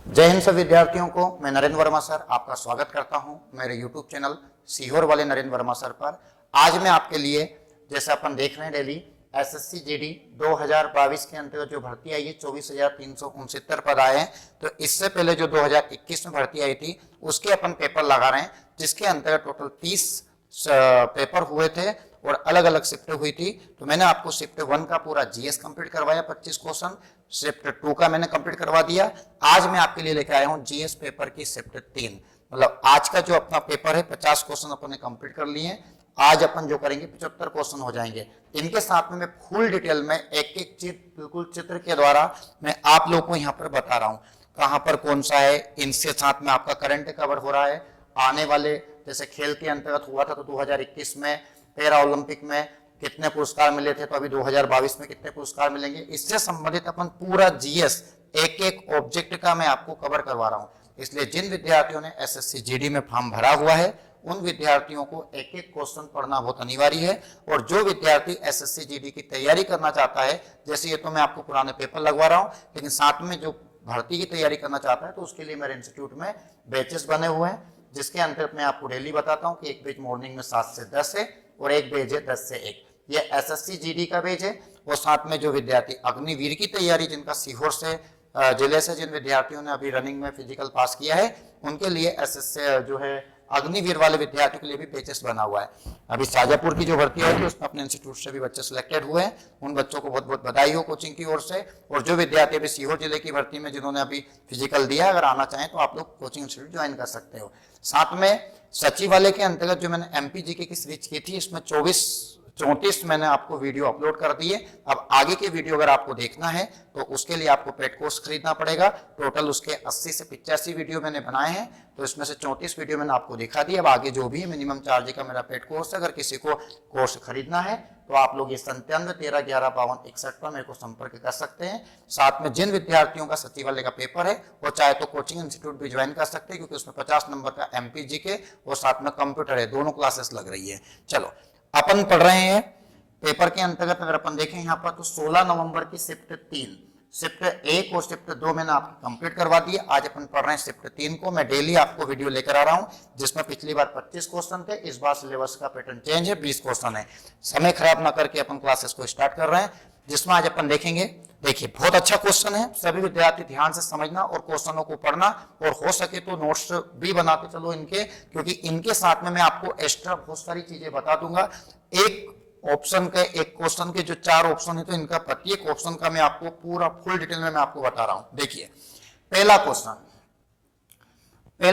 जय हिंद सभी विद्यार्थियों को। मैं नरेंद्र वर्मा सर आपका स्वागत करता हूं मेरे यूट्यूब चैनल सीहोर वाले नरेंद्र वर्मा सर पर। आज मैं आपके लिए, जैसे अपन देख रहे हैं डेली, एसएससी जीडी 2022 के अंतर्गत जो भर्ती आई है 24,369 पद आए हैं। तो इससे पहले जो 2021 में भर्ती आई थी उसके अपन पेपर लगा रहे हैं, जिसके अंतर्गत टोटल 30 पेपर हुए थे और अलग अलग शिफ्ट हुई थी। तो मैंने आपको शिफ्ट 1 का पूरा जीएस कंप्लीट करवाया 25 क्वेश्चन, शिफ्ट 2 का मैंने कंप्लीट करवा दिया। आज मैं आपके लिए लेकर आया हूं जीएस पेपर की शिफ्ट 3। मतलब आज का जो अपना पेपर है 50 क्वेश्चन अपन ने कंप्लीट कर लिए हैं। आज अपन जो करेंगे 75 क्वेश्चन हो जाएंगे। इनके साथ में मैं फुल डिटेल में एक एक चीज बिल्कुल चित्र के द्वारा मैं आप लोगों को यहाँ पर बता रहा हूँ कहाँ पर कौन सा है। इनके साथ में आपका करंट कवर हो रहा है, आने वाले जैसे खेल के अंतर्गत हुआ था तो 2021 में पैरा ओलंपिक में कितने पुरस्कार मिले थे, तो अभी 2022 में कितने पुरस्कार मिलेंगे, इससे संबंधित अपन पूरा जीएस एक एक ऑब्जेक्ट का मैं आपको कवर करवा रहा हूं। इसलिए जिन विद्यार्थियों ने एसएससी जीडी में फॉर्म भरा हुआ है उन विद्यार्थियों को एक एक क्वेश्चन पढ़ना बहुत अनिवार्य है। और जो विद्यार्थी एसएससी जीडी की तैयारी करना चाहता है, जैसे ये तो मैं आपको पुराने पेपर लगवा रहा हूँ, लेकिन साथ में जो भर्ती की तैयारी करना चाहता है तो उसके लिए मेरे इंस्टीट्यूट में बैचेस बने हुए हैं, जिसके अंतर्गत मैं आपको डेली बताता हूं कि एक बैच मॉर्निंग में 7 से 10 है और एक बैच है 10 से 1। ये एसएससी जीडी का बैच है। और साथ में जो विद्यार्थी अग्निवीर की तैयारी, जिनका सीहोर से जिले से जिन विद्यार्थियों ने अभी रनिंग में फिजिकल पास किया है, उनके लिए एसएससी जो है अग्निवीर वाले विद्यार्थियों के लिए भी बैचेस बना हुआ है। अभी शाजापुर की जो भर्ती है उसमें अपने इंस्टीट्यूट से भी बच्चे सिलेक्टेड हुए हैं। उन बच्चों को बहुत बहुत बधाई हो कोचिंग की ओर से। और जो विद्यार्थी अभी सीहोर जिले की भर्ती में जिन्होंने अभी फिजिकल दिया, अगर आना चाहें तो आप लोग कोचिंग इंस्टीट्यूट ज्वाइन कर सकते हो। साथ में सचिवालय के अंतर्गत जो मैंने एमपी जीके की सीरीज की थी, इसमें 34 मैंने आपको वीडियो अपलोड कर दिए। अब आगे के वीडियो अगर आपको देखना है तो उसके लिए आपको पेड कोर्स खरीदना पड़ेगा। टोटल उसके 80 से 85 वीडियो मैंने बनाए हैं, तो इसमें से 34 वीडियो मैंने आपको दिखा दिया। अब आगे जो भी मिनिमम चार्ज का मेरा पेड कोर्स है, अगर किसी को कोर्स खरीदना है तो आप लोग ये 9713115261 पर मेरे को संपर्क कर सकते हैं। साथ में जिन विद्यार्थियों का सचिवालय का पेपर है वो चाहे तो कोचिंग इंस्टीट्यूट भी ज्वाइन कर सकते हैं, क्योंकि उसमें 50 नंबर का एमपी के और साथ में कंप्यूटर है, दोनों क्लासेस लग रही है। चलो अपन पढ़ रहे हैं पेपर के अंतर्गत। अगर अपन देखें यहाँ पर तो 16 नवंबर की शिफ्ट 3, शिफ्ट 1 और शिफ्ट 2 मैंने आपको कंप्लीट करवा दिए। आज अपन पढ़ रहे हैं शिफ्ट 3 को। मैं डेली आपको वीडियो लेकर आ रहा हूं, जिसमें पिछली बार 25 क्वेश्चन थे, इस बार सिलेबस का पैटर्न चेंज है, 20 क्वेश्चन है। समय खराब ना करके अपन क्लासेस को स्टार्ट कर रहे हैं, जिसमें आज अपन देखेंगे। देखिए बहुत अच्छा क्वेश्चन है, सभी विद्यार्थी ध्यान से समझना और क्वेश्चनों को पढ़ना, और हो सके तो नोट्स भी बनाते चलो इनके, क्योंकि इनके साथ में मैं आपको एक्स्ट्रा बहुत सारी चीजें बता दूंगा। एक ऑप्शन के, एक क्वेश्चन के जो 4 ऑप्शन है, तो इनका प्रत्येक ऑप्शन का मैं आपको पूरा फुल डिटेल में मैं आपको बता रहा हूं। देखिए पहला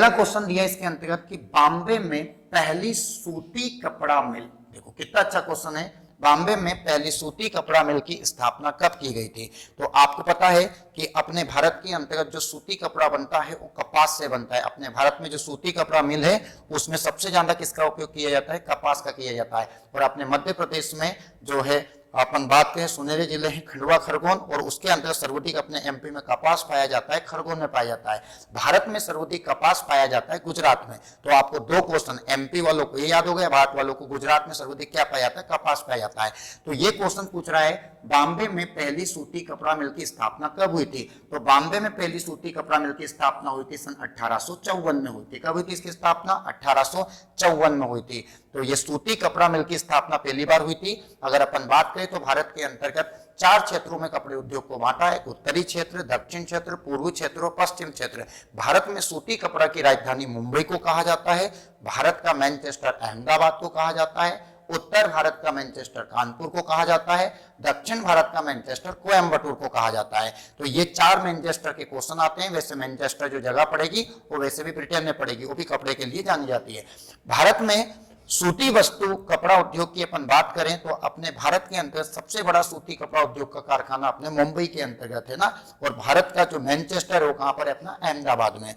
क्वेश्चन दिया इसके अंतर्गत कि बॉम्बे में पहली सूती कपड़ा मिल, देखो कितना अच्छा क्वेश्चन है, बॉम्बे में पहली सूती कपड़ा मिल की स्थापना कब की गई थी। तो आपको पता है कि अपने भारत के अंतर्गत जो सूती कपड़ा बनता है वो कपास से बनता है। अपने भारत में जो सूती कपड़ा मिल है उसमें सबसे ज्यादा किसका उपयोग किया जाता है, कपास का किया जाता है। और अपने मध्य प्रदेश में जो है अपन बात करें, सुनहरे जिले हैं खंडवा खरगोन, और उसके अंतर्गत सर्वाधिक अपने एमपी में कपास पाया जाता है, खरगोन में पाया जाता है। भारत में सर्वाधिक कपास पाया जाता है गुजरात में। तो आपको 2 क्वेश्चन, एमपी वालों को ये याद हो गया, भारत वालों को गुजरात में सर्वाधिक क्या पाया जाता है, कपास पाया जाता है। तो ये क्वेश्चन पूछ रहा है बॉम्बे में पहली सूती कपड़ा मिल की स्थापना कब हुई थी। तो बॉम्बे में पहली सूती कपड़ा मिल की स्थापना हुई थी सन 1854 में हुई थी। कब हुई थी इसकी स्थापना, 1854 में हुई थी। तो ये सूती कपड़ा मिल की स्थापना पहली बार हुई थी। अगर अपन बात करें तो भारत के अंतर्गत 4 क्षेत्रों में कपड़े उद्योग को बांटा है, उत्तरी क्षेत्र, दक्षिण क्षेत्र, पूर्वी क्षेत्र और पश्चिम क्षेत्र। भारत में सूती कपड़ा की राजधानी मुंबई को कहा जाता है, भारत का मैनचेस्टर अहमदाबाद को कहा जाता है, उत्तर भारत का मैनचेस्टर कानपुर को कहा जाता है, दक्षिण भारत का मैनचेस्टर कोयम्बटूर को कहा जाता है। तो ये 4 मैनचेस्टर के क्वेश्चन आते हैं। वैसे मैनचेस्टर जो जगह पड़ेगी वो वैसे भी ब्रिटेन में पड़ेगी, वो भी कपड़े के लिए जानी जाती है। भारत में सूती वस्तु कपड़ा उद्योग की अपन बात करें तो अपने भारत के अंतर्गत सबसे बड़ा सूती कपड़ा उद्योग का कारखाना अपने मुंबई के अंतर्गत है ना, और भारत का जो मैनचेस्टर है वो कहां पर है, अपना अहमदाबाद में।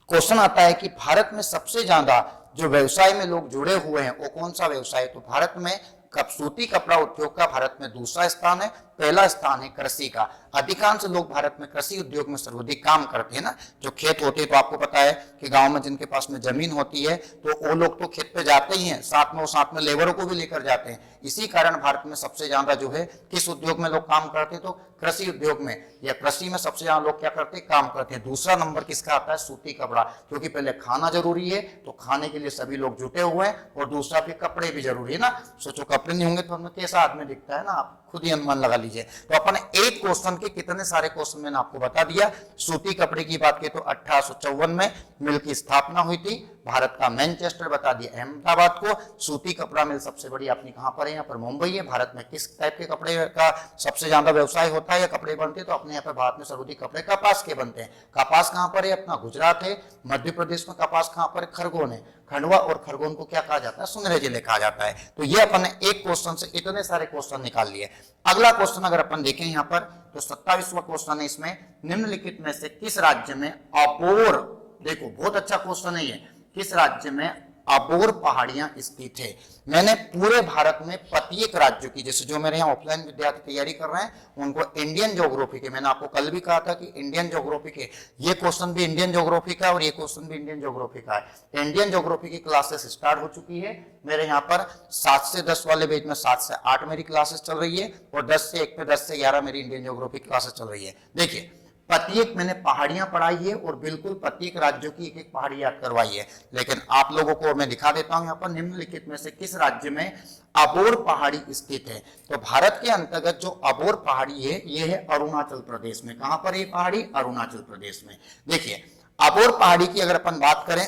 क्वेश्चन आता है कि भारत में सबसे ज्यादा जो व्यवसाय में लोग जुड़े हुए हैं वो कौन सा व्यवसाय है। तो भारत में सूती कपड़ा उद्योग का भारत में दूसरा स्थान है, पहला स्थान है कृषि का। अधिकांश लोग भारत में कृषि उद्योग में सर्वाधिक काम करते हैं ना। जो खेत होते हैं, तो आपको पता है कि गांव में जिनके पास में जमीन होती है तो वो लोग तो खेत पे जाते ही हैं, साथ में लेबरों को भी लेकर जाते हैं। इसी कारण भारत में सबसे ज्यादा जो है किस उद्योग में लोग काम करते हैं, तो कृषि उद्योग में या कृषि में सबसे ज्यादा लोग क्या करते हैं, काम करते हैं। दूसरा नंबर किसका आता है, सूती कपड़ा, क्योंकि पहले खाना जरूरी है तो खाने के लिए सभी लोग जुटे हुए हैं, और दूसरा फिर कपड़े भी जरूरी है ना। सोचो कपड़े नहीं होंगे तो हमें कैसा आदमी दिखता है ना, आप खुद ही अनुमान लगा लीजिए। तो अपन एक क्वेश्चन के कितने सारे क्वेश्चन मैंने आपको बता दिया। सूती कपड़े की बात की तो 1854 में मिल की स्थापना हुई थी। भारत का मैनचेस्टर बता दिया अहमदाबाद को। सूती कपड़ा मिल सबसे बड़ी अपनी कहां पर है, यहाँ पर मुंबई है। भारत में किस टाइप के कपड़े का सबसे ज्यादा व्यवसाय होता है या कपड़े बनते हैं, तो अपने यहाँ पर भारत में सर्वाधिक कपड़े कपास के बनते हैं। कपास कहां पर है, अपना गुजरात है। मध्य प्रदेश में कपास कहां पर है, खरगोन है। खंडवा और खरगोन को क्या कहा जाता है, सुनहरे जिले कहा जाता है। तो ये अपन ने एक क्वेश्चन से इतने सारे क्वेश्चन निकाल लिए। अगला क्वेश्चन अगर अपन देखें यहाँ पर, तो 27वां क्वेश्चन है इसमें, निम्नलिखित में से किस राज्य में अबोर, देखो बहुत अच्छा क्वेश्चन है ये, किस राज्य में अबोर पहाड़ियां स्थित है। मैंने पूरे भारत में प्रत्येक राज्य की, जैसे जो मेरे यहाँ ऑफलाइन विद्यार्थी तैयारी कर रहे हैं उनको इंडियन ज्योग्राफी के, मैंने आपको कल भी कहा था कि इंडियन ज्योग्राफी के ये क्वेश्चन भी इंडियन ज्योग्राफी का और ये क्वेश्चन भी इंडियन ज्योग्राफी का है। इंडियन ज्योग्राफी की क्लासेस स्टार्ट हो चुकी है मेरे यहाँ पर। 7 से 10 वाले बैच में 7 से 8 मेरी क्लासेस चल रही है, और 10 से 1 पे 10 से 11 मेरी इंडियन ज्योग्राफी क्लासेस चल रही है। देखिए प्रत्येक मैंने पहाड़ियां पढ़ाई है और बिल्कुल प्रत्येक राज्यों की एक एक पहाड़ी याद करवाई है। लेकिन आप लोगों को मैं दिखा देता हूं यहाँ पर, निम्नलिखित में से किस राज्य में अबोर पहाड़ी स्थित है। तो भारत के अंतर्गत जो अबोर पहाड़ी है ये है अरुणाचल प्रदेश में। कहां पर ये पहाड़ी, अरुणाचल प्रदेश में। देखिए अबोर पहाड़ी की अगर अपन बात करें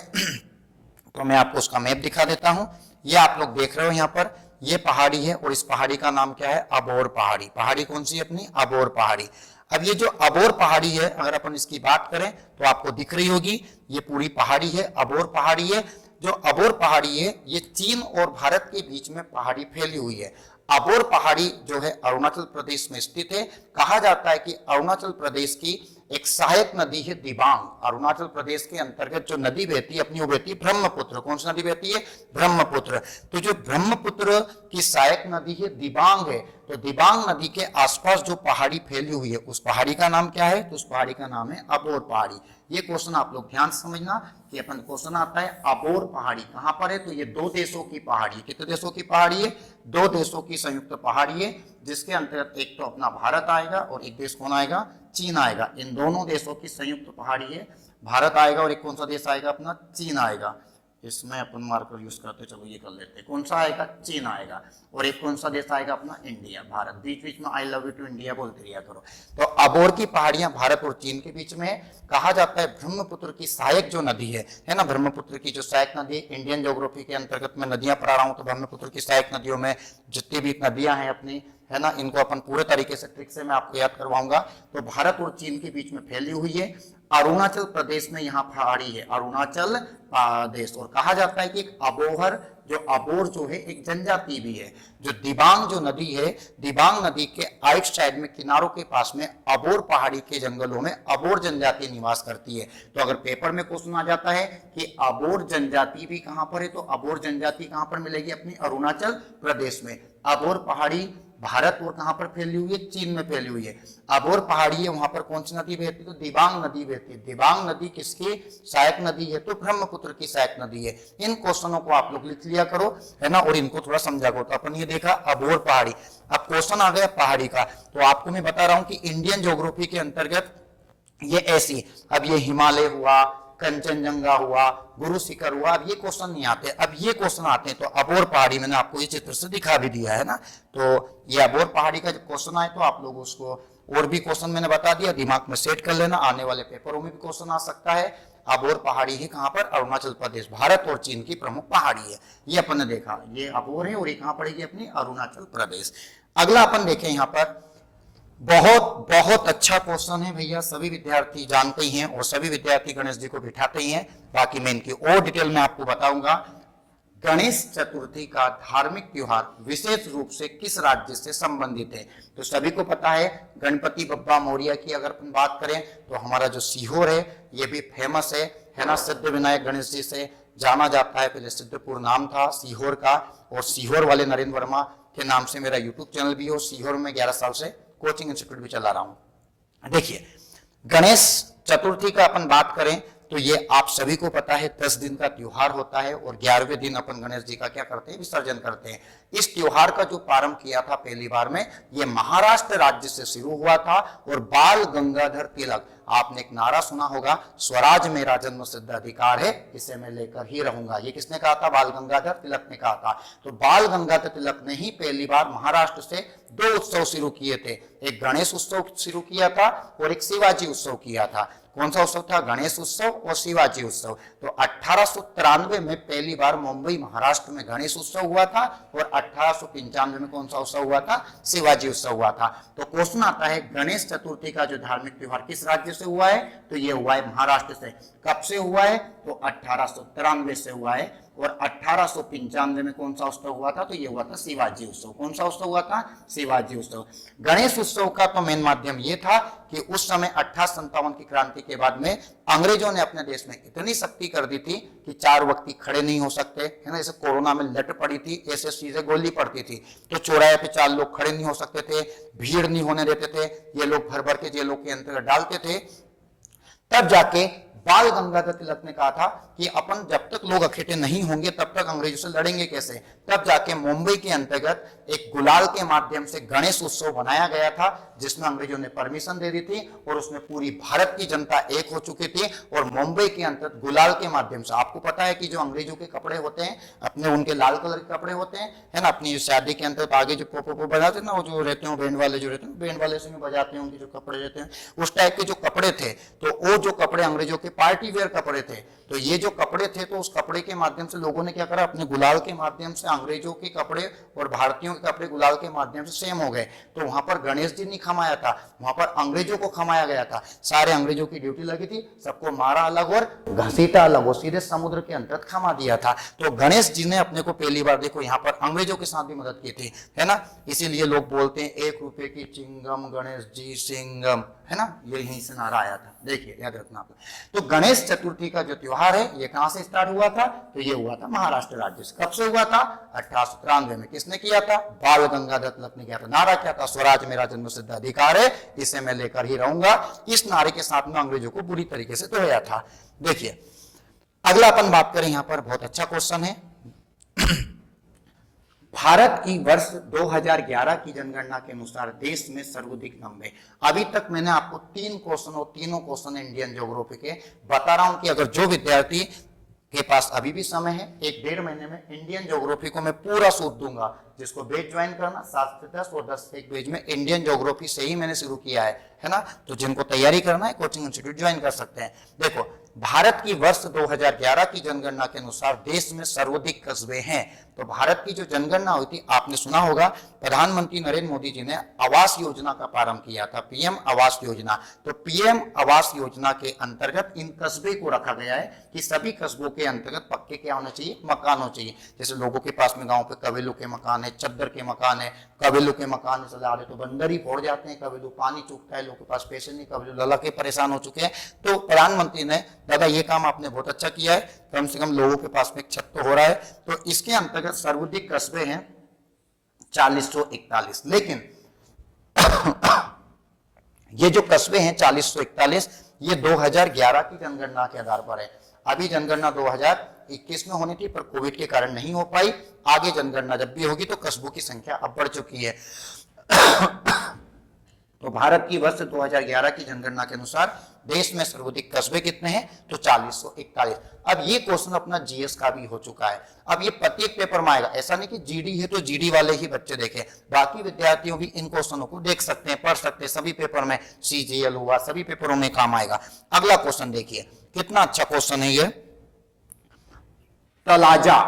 तो मैं आपको उसका मैप दिखा देता हूं। ये आप लोग देख रहे हो यहाँ पर, ये पहाड़ी है और इस पहाड़ी का नाम क्या है, अबोर पहाड़ी। पहाड़ी कौन सी है अपनी, अबोर पहाड़ी। अब ये जो अबोर पहाड़ी है अगर अपन इसकी बात करें तो आपको दिख रही होगी, ये पूरी पहाड़ी है, अबोर पहाड़ी है। जो अबोर पहाड़ी है ये चीन और भारत के बीच में पहाड़ी फैली हुई है। अबोर पहाड़ी जो है अरुणाचल प्रदेश में स्थित है। कहा जाता है कि अरुणाचल प्रदेश की एक सहायक नदी है दिबांग। अरुणाचल प्रदेश के अंतर्गत जो नदी बहती है अपनी, वो बहती है ब्रह्मपुत्र। कौन सी नदी बहती है, ब्रह्मपुत्र। तो जो ब्रह्मपुत्र की सहायक नदी है दिबांग है। तो दिबांग नदी के आसपास जो पहाड़ी फैली हुई है उस पहाड़ी का नाम क्या है, तो उस पहाड़ी का नाम है अबोर पहाड़ी। ये क्वेश्चन आप लोग ध्यान से समझना कि अपन क्वेश्चन आता है अबोर पहाड़ी कहां पर है, तो ये 2 देशों की पहाड़ी है। कितने देशों की पहाड़ी है, 2 देशों की संयुक्त पहाड़ी है, जिसके अंतर्गत एक तो अपना भारत आएगा और एक देश कौन आएगा, चीन आएगा। इन दोनों देशों की संयुक्त पहाड़ी है, भारत आएगा और एक कौन सा देश आएगा अपना, चीन आएगा। इसमें अपन मार्कर यूज करते, चलो ये कर लेते हैं। कौन सा आएगा, चीन आएगा, और एक कौन सा देश आएगा अपना, इंडिया। भारत बीच बीच में I love you too India बोलते रहिए करो। तो अबोर की पहाड़ियां भारत और चीन के बीच में है। कहा जाता है ब्रह्मपुत्र की सहायक जो नदी है ना, ब्रह्मपुत्र की जो सहायक नदी, इंडियन ज्योग्राफी के अंतर्गत मैं नदियां पढ़ा रहा हूं, तो ब्रह्मपुत्र की सहायक नदियों में जितनी भी नदियां हैं अपनी, है ना, इनको अपन पूरे तरीके से ट्रिक से मैं आपको याद करवाऊंगा। तो भारत और चीन के बीच में फैली हुई है। अरुणाचल प्रदेश में यहाँ पहाड़ी है, अरुणाचल प्रदेश। और कहा जाता है कि एक अबोहर, जो अबोर जो है एक जनजाति भी है। जो दिबांग जो नदी है, दिबांग नदी के आइट साइड में किनारों के पास में अबोर पहाड़ी के जंगलों में अबोर जनजाति निवास करती है। तो अगर पेपर में क्वेश्चन आ जाता है कि अबोर जनजाति भी कहां पर है, तो अबोर जनजाति कहां पर मिलेगी, अपनी अरुणाचल प्रदेश में। अबोर पहाड़ी भारत और कहां पर फैली हुई है, चीन में फैली हुई है। अबोर पहाड़ी है, वहां पर कौन सी नदी बहती है, तो दिबांग नदी बहती है। दिबांग नदी किसकी सहायक नदी है, तो ब्रह्मपुत्र की सहायक नदी है। इन क्वेश्चनों को आप लोग लिख लिया करो, है ना, और इनको थोड़ा समझा करो। तो अपन ये देखा अबोर पहाड़ी। अब क्वेश्चन आ गया पहाड़ी का, तो आपको मैं बता रहा हूं कि इंडियन ज्योग्राफी के अंतर्गत ये ऐसी, अब ये हिमालय हुआ, कंचनजंगा हुआ, गुरु शिखर हुआ, अब ये क्वेश्चन नहीं आते। अब ये क्वेश्चन आते हैं। तो अबोर पहाड़ी मैंने आपको ये चित्र से दिखा भी दिया है ना। तो ये अबोर पहाड़ी का जब क्वेश्चन आए तो आप लोग उसको, और भी क्वेश्चन मैंने बता दिया, दिमाग में सेट कर लेना, आने वाले पेपरों में भी क्वेश्चन आ सकता है। अबोर पहाड़ी है कहां पर, अरुणाचल प्रदेश। भारत और चीन की प्रमुख पहाड़ी है। ये अपन ने देखा, ये अबोर है और ये कहां पड़ेगी अपनी, अरुणाचल प्रदेश। अगला अपन देखें यहाँ पर, बहुत बहुत अच्छा क्वेश्चन है भैया, सभी विद्यार्थी जानते ही हैं और सभी विद्यार्थी गणेश जी को बिठाते ही हैं। बाकी मैं इनकी और डिटेल में आपको बताऊंगा। गणेश चतुर्थी का धार्मिक त्योहार विशेष रूप से किस राज्य से संबंधित है, तो सभी को पता है गणपति बप्पा मौर्य की अगर अपन बात करें तो हमारा जो सीहोर है ये भी फेमस है ना, सिद्ध विनायक गणेश जी से जाना जाता है। पहले सिद्धपुर नाम था सीहोर का, और सीहोर वाले नरेंद्र वर्मा के नाम से मेरा यूट्यूब चैनल भी हो। सीहोर में 11 साल से कोचिंग इंस्टीट्यूट भी चला रहा हूं। देखिए, गणेश चतुर्थी का अपन बात करें तो ये आप सभी को पता है 10 दिन का त्योहार होता है और 11वें दिन अपन गणेश जी का क्या करते हैं, विसर्जन करते हैं। इस त्योहार का जो प्रारंभ किया था पहली बार में, ये महाराष्ट्र राज्य से शुरू हुआ था और बाल गंगाधर तिलक, आपने एक नारा सुना होगा, स्वराज मेरा जन्म सिद्ध अधिकार है, इसे मैं लेकर ही रहूंगा। ये किसने कहा था? बाल गंगाधर तिलक ने कहा था। तो बाल गंगाधर तिलक ने ही पहली बार महाराष्ट्र से 2 उत्सव शुरू किए थे, एक गणेश उत्सव शुरू किया था और एक शिवाजी उत्सव किया था। कौन सा उत्सव था? गणेश उत्सव और शिवाजी उत्सव। तो 1893 में पहली बार मुंबई महाराष्ट्र में गणेश उत्सव हुआ था और 1895 में कौन सा उत्सव हुआ था? शिवाजी उत्सव हुआ था। तो क्वेश्चन आता है, गणेश चतुर्थी का जो धार्मिक त्योहार किस राज्य से हुआ है? तो ये हुआ है महाराष्ट्र से। कब से हुआ है? तो 1893 से हुआ है। और 1895 में कौन सा उत्सव हुआ था? तो ये हुआ था शिवाजी उत्सव। कौन सा उत्सव हुआ था? शिवाजी उत्सव। गणेश उत्सव का तो मेन माध्यम ये था कि उस समय 1857 की क्रांति के बाद में अंग्रेजों ने अपने देश में इतनी सख्ती कर दी थी कि 4 व्यक्ति खड़े नहीं हो सकते, है ना। जैसे कोरोना में लट पड़ी थी, ऐसे चीजें गोली पड़ती थी, तो चौराहे पे 4 लोग खड़े नहीं हो सकते थे, भीड़ नहीं होने देते थे, ये लोग भर भर के जेलों के अंतर्गत डालते थे। तब जाके बाल गंगाधर तिलक ने कहा था कि अपन जब तक लोग इकट्ठे नहीं होंगे तब तक अंग्रेजों से लड़ेंगे कैसे। तब जाके मुंबई के अंतर्गत एक गुलाल के माध्यम से गणेश उत्सव बनाया गया था, जिसमें अंग्रेजों ने परमिशन दे दी थी और उसमें पूरी भारत की जनता एक हो चुकी थी। और मुंबई के अंतर्गत गुलाल के माध्यम से, आपको पता है कि जो अंग्रेजों के कपड़े होते हैं अपने, उनके लाल कलर के कपड़े होते हैं, है ना। अपनी शादी के अंतर्गत आगे जो पोपो बजाते हैं ना, वो जो रहते हैं बैंड वाले जो रहते हैं, बैंड वाले से बजाते हैं, उनके जो कपड़े रहते हैं उस टाइप के जो कपड़े थे, तो वो जो कपड़े अंग्रेजों के पार्टी वेयर कपड़े थे। तो ये जो कपड़े थे, तो उस कपड़े के माध्यम से लोगों ने क्या करा, अपने गुलाल के माध्यम से अंग्रेजों के कपड़े और भारतीयों के कपड़े गुलाल के माध्यम से सेम हो गए। तो वहां पर गणेश जी नहीं खमाया था, वहां पर अंग्रेजों को खमाया गया था। सारे अंग्रेजों की ड्यूटी लगी थी, सबको मारा अलग और घसीटा अलग और सीधे समुद्र के अंतर्गत खमा दिया था। तो गणेश जी ने अपने को पहली बार, देखो यहाँ पर अंग्रेजों के साथ भी मदद की थी, है ना। इसीलिए लोग बोलते हैं 1 रुपए की चिंगम गणेश जी सिंगम, है ना। ये यहीं से नारा आया था, देखिए याद रखना। तो गणेश चतुर्थी का जो त्योहार है, ये कहां से स्टार्ट हुआ था? तो ये हुआ था महाराष्ट्र राज्य से। कब से हुआ था? 1893 में। किसने किया था? बाल गंगाधर तिलक ने किया था। नारा क्या था? स्वराज मेरा जन्म सिद्ध अधिकार है, इसे मैं लेकर ही रहूंगा। इस नारे के साथ में अंग्रेजों को बुरी तरीके से धोया था। देखिए, अगला अपन बात करें, यहां पर बहुत अच्छा क्वेश्चन है। भारत की वर्ष 2011 की जनगणना के अनुसार देश में सर्वाधिक नंबर। अभी तक मैंने आपको 3 क्वेश्चन और तीनों क्वेश्चन इंडियन ज्योग्राफी के बता रहा हूं कि अगर जो विद्यार्थी के पास अभी भी समय है, 1-1.5 महीने में इंडियन ज्योग्राफी को मैं पूरा सूट दूंगा। जिसको बैच ज्वाइन करना 7 से 10 और 10 से 1 बैच में इंडियन ज्योग्राफी से ही मैंने शुरू किया है ना। तो जिनको तैयारी करना है कोचिंग इंस्टीट्यूट ज्वाइन कर सकते हैं। देखो, भारत की वर्ष 2011 की जनगणना के अनुसार देश में सर्वाधिक कस्बे हैं। तो भारत की जो जनगणना हुई थी, आपने सुना होगा, प्रधानमंत्री नरेंद्र मोदी जी ने आवास योजना का प्रारंभ किया था, पीएम आवास योजना। तो पीएम आवास योजना के अंतर्गत इन कस्बे को रखा गया है कि सभी कस्बों के अंतर्गत पक्के क्या होना चाहिए? मकान होना चाहिए। जैसे लोगों के पास में गांव पे कबीलों के मकान है, चद्दर के मकान है, कबीलों के मकान से ज्यादा तो बंदर ही फोड़ जाते हैं, कबीलों पानी चूकता है, लोगों के पास पैसे नहीं, कबीलों लला के परेशान हो चुके हैं। तो प्रधानमंत्री ने, दादा ये काम आपने बहुत अच्छा किया है, कम से कम लोगों के पास में एक छत तो हो रहा है। तो इसके अंतर्गत सर्वाधिक कस्बे हैं 4041। लेकिन ये जो कस्बे हैं 4041, ये 2011 की जनगणना के आधार पर है। अभी जनगणना 2021 में होनी थी, पर कोविड के कारण नहीं हो पाई। आगे जनगणना जब भी होगी तो कस्बों की संख्या अब बढ़ चुकी है। तो भारत की वर्ष 2011 की जनगणना के अनुसार देश में सर्वाधिक कस्बे कितने हैं? तो 4041। अब ये क्वेश्चन अपना जीएस का भी हो चुका है। अब ये प्रत्येक पेपर में आएगा, ऐसा नहीं कि जीडी है तो जीडी वाले ही बच्चे देखें, बाकी विद्यार्थियों भी इन क्वेश्चनों को देख सकते हैं, पढ़ सकते हैं। सभी पेपर में, सीजीएल हुआ, सभी पेपरों में काम आएगा। अगला क्वेश्चन देखिए, कितना अच्छा क्वेश्चन है ये। तलाजा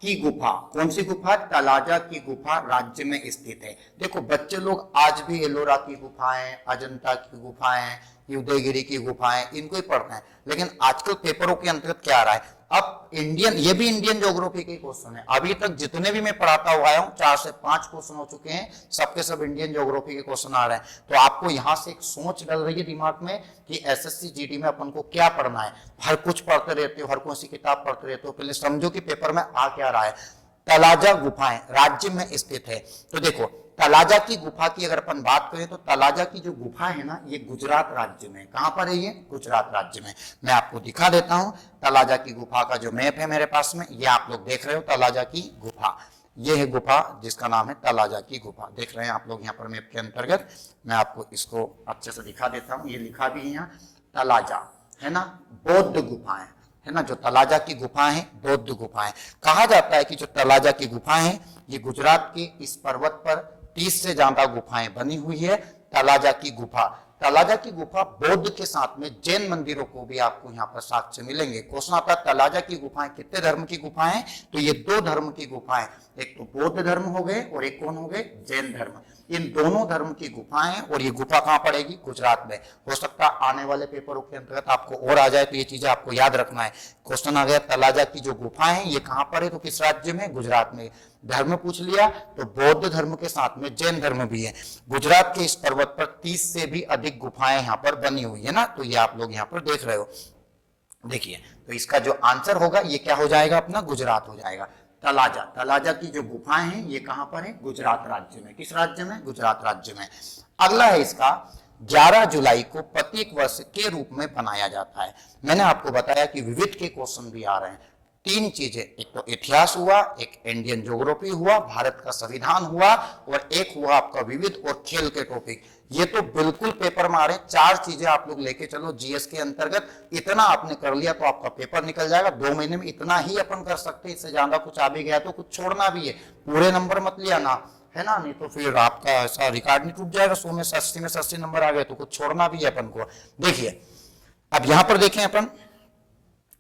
की गुफा, कौन सी गुफा? तलाजा की गुफा राज्य में स्थित है। देखो, बच्चे लोग आज भी एलोरा की गुफाएं, अजंता की गुफाएं, उदयगिरी की गुफाएं, इनको ही पढ़ते हैं। लेकिन आजकल पेपरों के अंतर्गत क्या आ रहा है? अब इंडियन, ये भी इंडियन ज्योग्राफी के क्वेश्चन है। अभी तक जितने भी मैं पढ़ाता हुआ आया हूं, 4 से 5 क्वेश्चन हो चुके हैं, सबके सब इंडियन ज्योग्राफी के क्वेश्चन आ रहे हैं। तो आपको यहां से एक सोच डल रही है दिमाग में कि एसएससी जीडी में अपन को क्या पढ़ना है। हर कुछ पढ़ते रहते हो, हर कौन सी किताब पढ़ते रहते हो, पहले समझो कि पेपर में आ क्या रहा है। तलाजा गुफाएं राज्य में स्थित है। तो देखो, तलाजा की गुफा की अगर अपन बात करें तो तलाजा की जो गुफा है ना, ये गुजरात राज्य में, कहां पर है ये? गुजरात राज्य में। मैं आपको दिखा देता हूं तलाजा की गुफा का जो मैप है मेरे पास में, ये आप लोग देख रहे हो तलाजा की गुफा। ये है गुफा जिसका नाम है तलाजा की गुफा, देख रहे हैं आप लोग यहाँ पर मैप के अंतर्गत। मैं आपको इसको अच्छे से दिखा देता हूँ, ये लिखा भी है यहाँ तलाजा, है ना, बौद्ध गुफाएं, है ना, जो तलाजा की गुफाएं हैं बौद्ध गुफाएं। कहा जाता है कि जो तलाजा की गुफाएं हैं ये गुजरात के इस पर्वत पर 30 से ज्यादा गुफाएं बनी हुई है। तलाजा की गुफा, तलाजा की गुफा बौद्ध के साथ में जैन मंदिरों को भी आपको यहाँ पर साक्ष्य मिलेंगे। क्वेश्चन आता है तलाजा की गुफाएं कितने धर्म की गुफाएं हैं? तो ये 2 धर्म की गुफाएं, एक तो बौद्ध धर्म हो गए और एक कौन हो गए? जैन धर्म। इन दोनों धर्म की गुफाएं हैं और ये गुफा कहां पड़ेगी? गुजरात में। हो सकता है आने वाले पेपरों के अंतर्गत आपको और आ जाए, तो ये चीजें आपको याद रखना है। क्वेश्चन आ गया तलाजा की जो गुफाएं हैं ये कहां पर है? तो किस राज्य में? गुजरात में। धर्म पूछ लिया तो बौद्ध धर्म के साथ में जैन धर्म भी है। गुजरात के इस पर्वत पर 30 से भी अधिक गुफाएं यहाँ पर बनी हुई है ना, तो ये आप लोग यहाँ पर देख रहे हो। देखिए, तो इसका जो आंसर होगा ये क्या हो जाएगा अपना? गुजरात हो जाएगा। तलाजा, तलाजा की जो गुफाएं हैं ये कहां पर है? गुजरात राज्य में। किस राज्य में? गुजरात राज्य में। अगला है इसका 11 जुलाई को प्रतीक वर्ष के रूप में बनाया जाता है। मैंने आपको बताया कि विविध के क्वेश्चन भी आ रहे हैं। 3 चीजें, एक तो इतिहास हुआ, एक इंडियन ज्योग्राफी हुआ, भारत का संविधान हुआ, और एक हुआ आपका विविध और खेल के टॉपिक। ये तो बिल्कुल पेपर में आ रहे हैं। 4 चीजें आप लोग लेके चलो जीएस के अंतर्गत। इतना आपने कर लिया तो आपका पेपर निकल जाएगा 2 महीने में। इतना ही अपन कर सकते हैं, इससे ज्यादा कुछ आ भी गया तो कुछ छोड़ना भी है। पूरे नंबर मत लिया ना, है ना, नहीं तो फिर आपका ऐसा रिकॉर्ड नहीं टूट जाएगा। 100 में से 80 नंबर आ गए तो कुछ छोड़ना भी है अपन को। देखिए अब यहां पर देखें अपन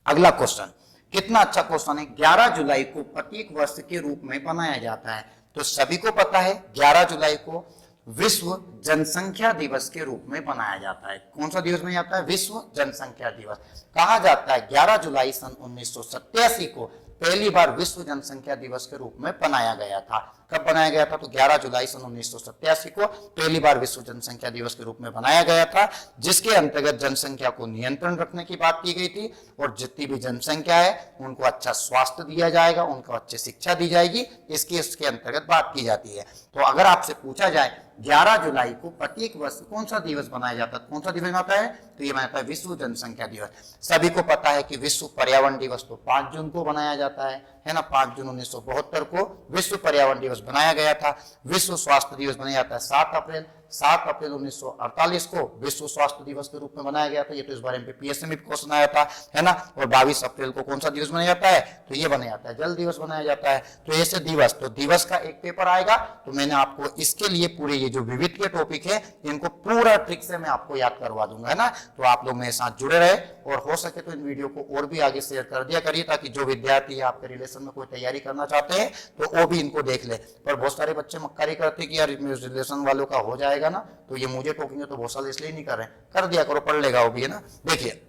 अगला क्वेश्चन, कितना अच्छा क्वेश्चन है। 11 जुलाई को प्रतीक वर्ष के रूप में बनाया जाता है। तो सभी को पता है 11 जुलाई को विश्व जनसंख्या दिवस के रूप में बनाया जाता है। कौन सा दिवस में आता है? विश्व जनसंख्या दिवस। कहा जाता है 11 जुलाई सन 1987 को पहली बार विश्व जनसंख्या दिवस के रूप में बनाया गया था। कब बनाया गया था? तो 11 जुलाई सन 1987 को पहली बार विश्व जनसंख्या दिवस के रूप में बनाया गया था, जिसके अंतर्गत जनसंख्या को नियंत्रण रखने की बात की गई थी और जितनी भी जनसंख्या है उनको अच्छा स्वास्थ्य दिया जाएगा, उनको अच्छी शिक्षा दी जाएगी, इसके अंतर्गत बात की जाती है। तो अगर आपसे पूछा जाए 11 जुलाई को प्रत्येक वर्ष कौन सा दिवस बनाया जाता है, कौन सा दिवस आता है? तो ये बनाता है विश्व जनसंख्या दिवस। सभी को पता है कि विश्व पर्यावरण दिवस तो 5 जून को बनाया जाता है ना। 5 जून 1972 को विश्व पर्यावरण दिवस बनाया गया था। विश्व स्वास्थ्य दिवस बनाया जाता है 7 अप्रैल 1948 को विश्व स्वास्थ्य दिवस के रूप में बनाया गया था। ये तो इस बारे में पीएससी में क्वेश्चन आया था, है ना। और 22 अप्रैल को कौन सा दिवस बनाया जाता है? तो ये बनाया जाता है जल दिवस बनाया जाता है। तो ऐसे दिवस, तो दिवस का एक पेपर आएगा, तो मैंने आपको इसके लिए पूरे ये जो विविध के टॉपिक है इनको पूरा ट्रिक से मैं आपको याद करवा दूंगा, है ना। तो आप लोग मेरे साथ जुड़े रहे और हो सके तो इन वीडियो को और भी आगे शेयर कर दिया करिए, ताकि जो विद्यार्थी आपके रिलेशन में कोई तैयारी करना चाहते हैं तो वो भी इनको देख ले। पर बहुत सारे बच्चे मक्कारी करते कि यार रिलेशन वालों का हो जाएगा ना, तो ये मुझे टोकेंगे, तो बहुत सारे इसलिए नहीं कर रहे हैं। कर दिया करो, पढ़ लेगा वो भी, है ना। देखिए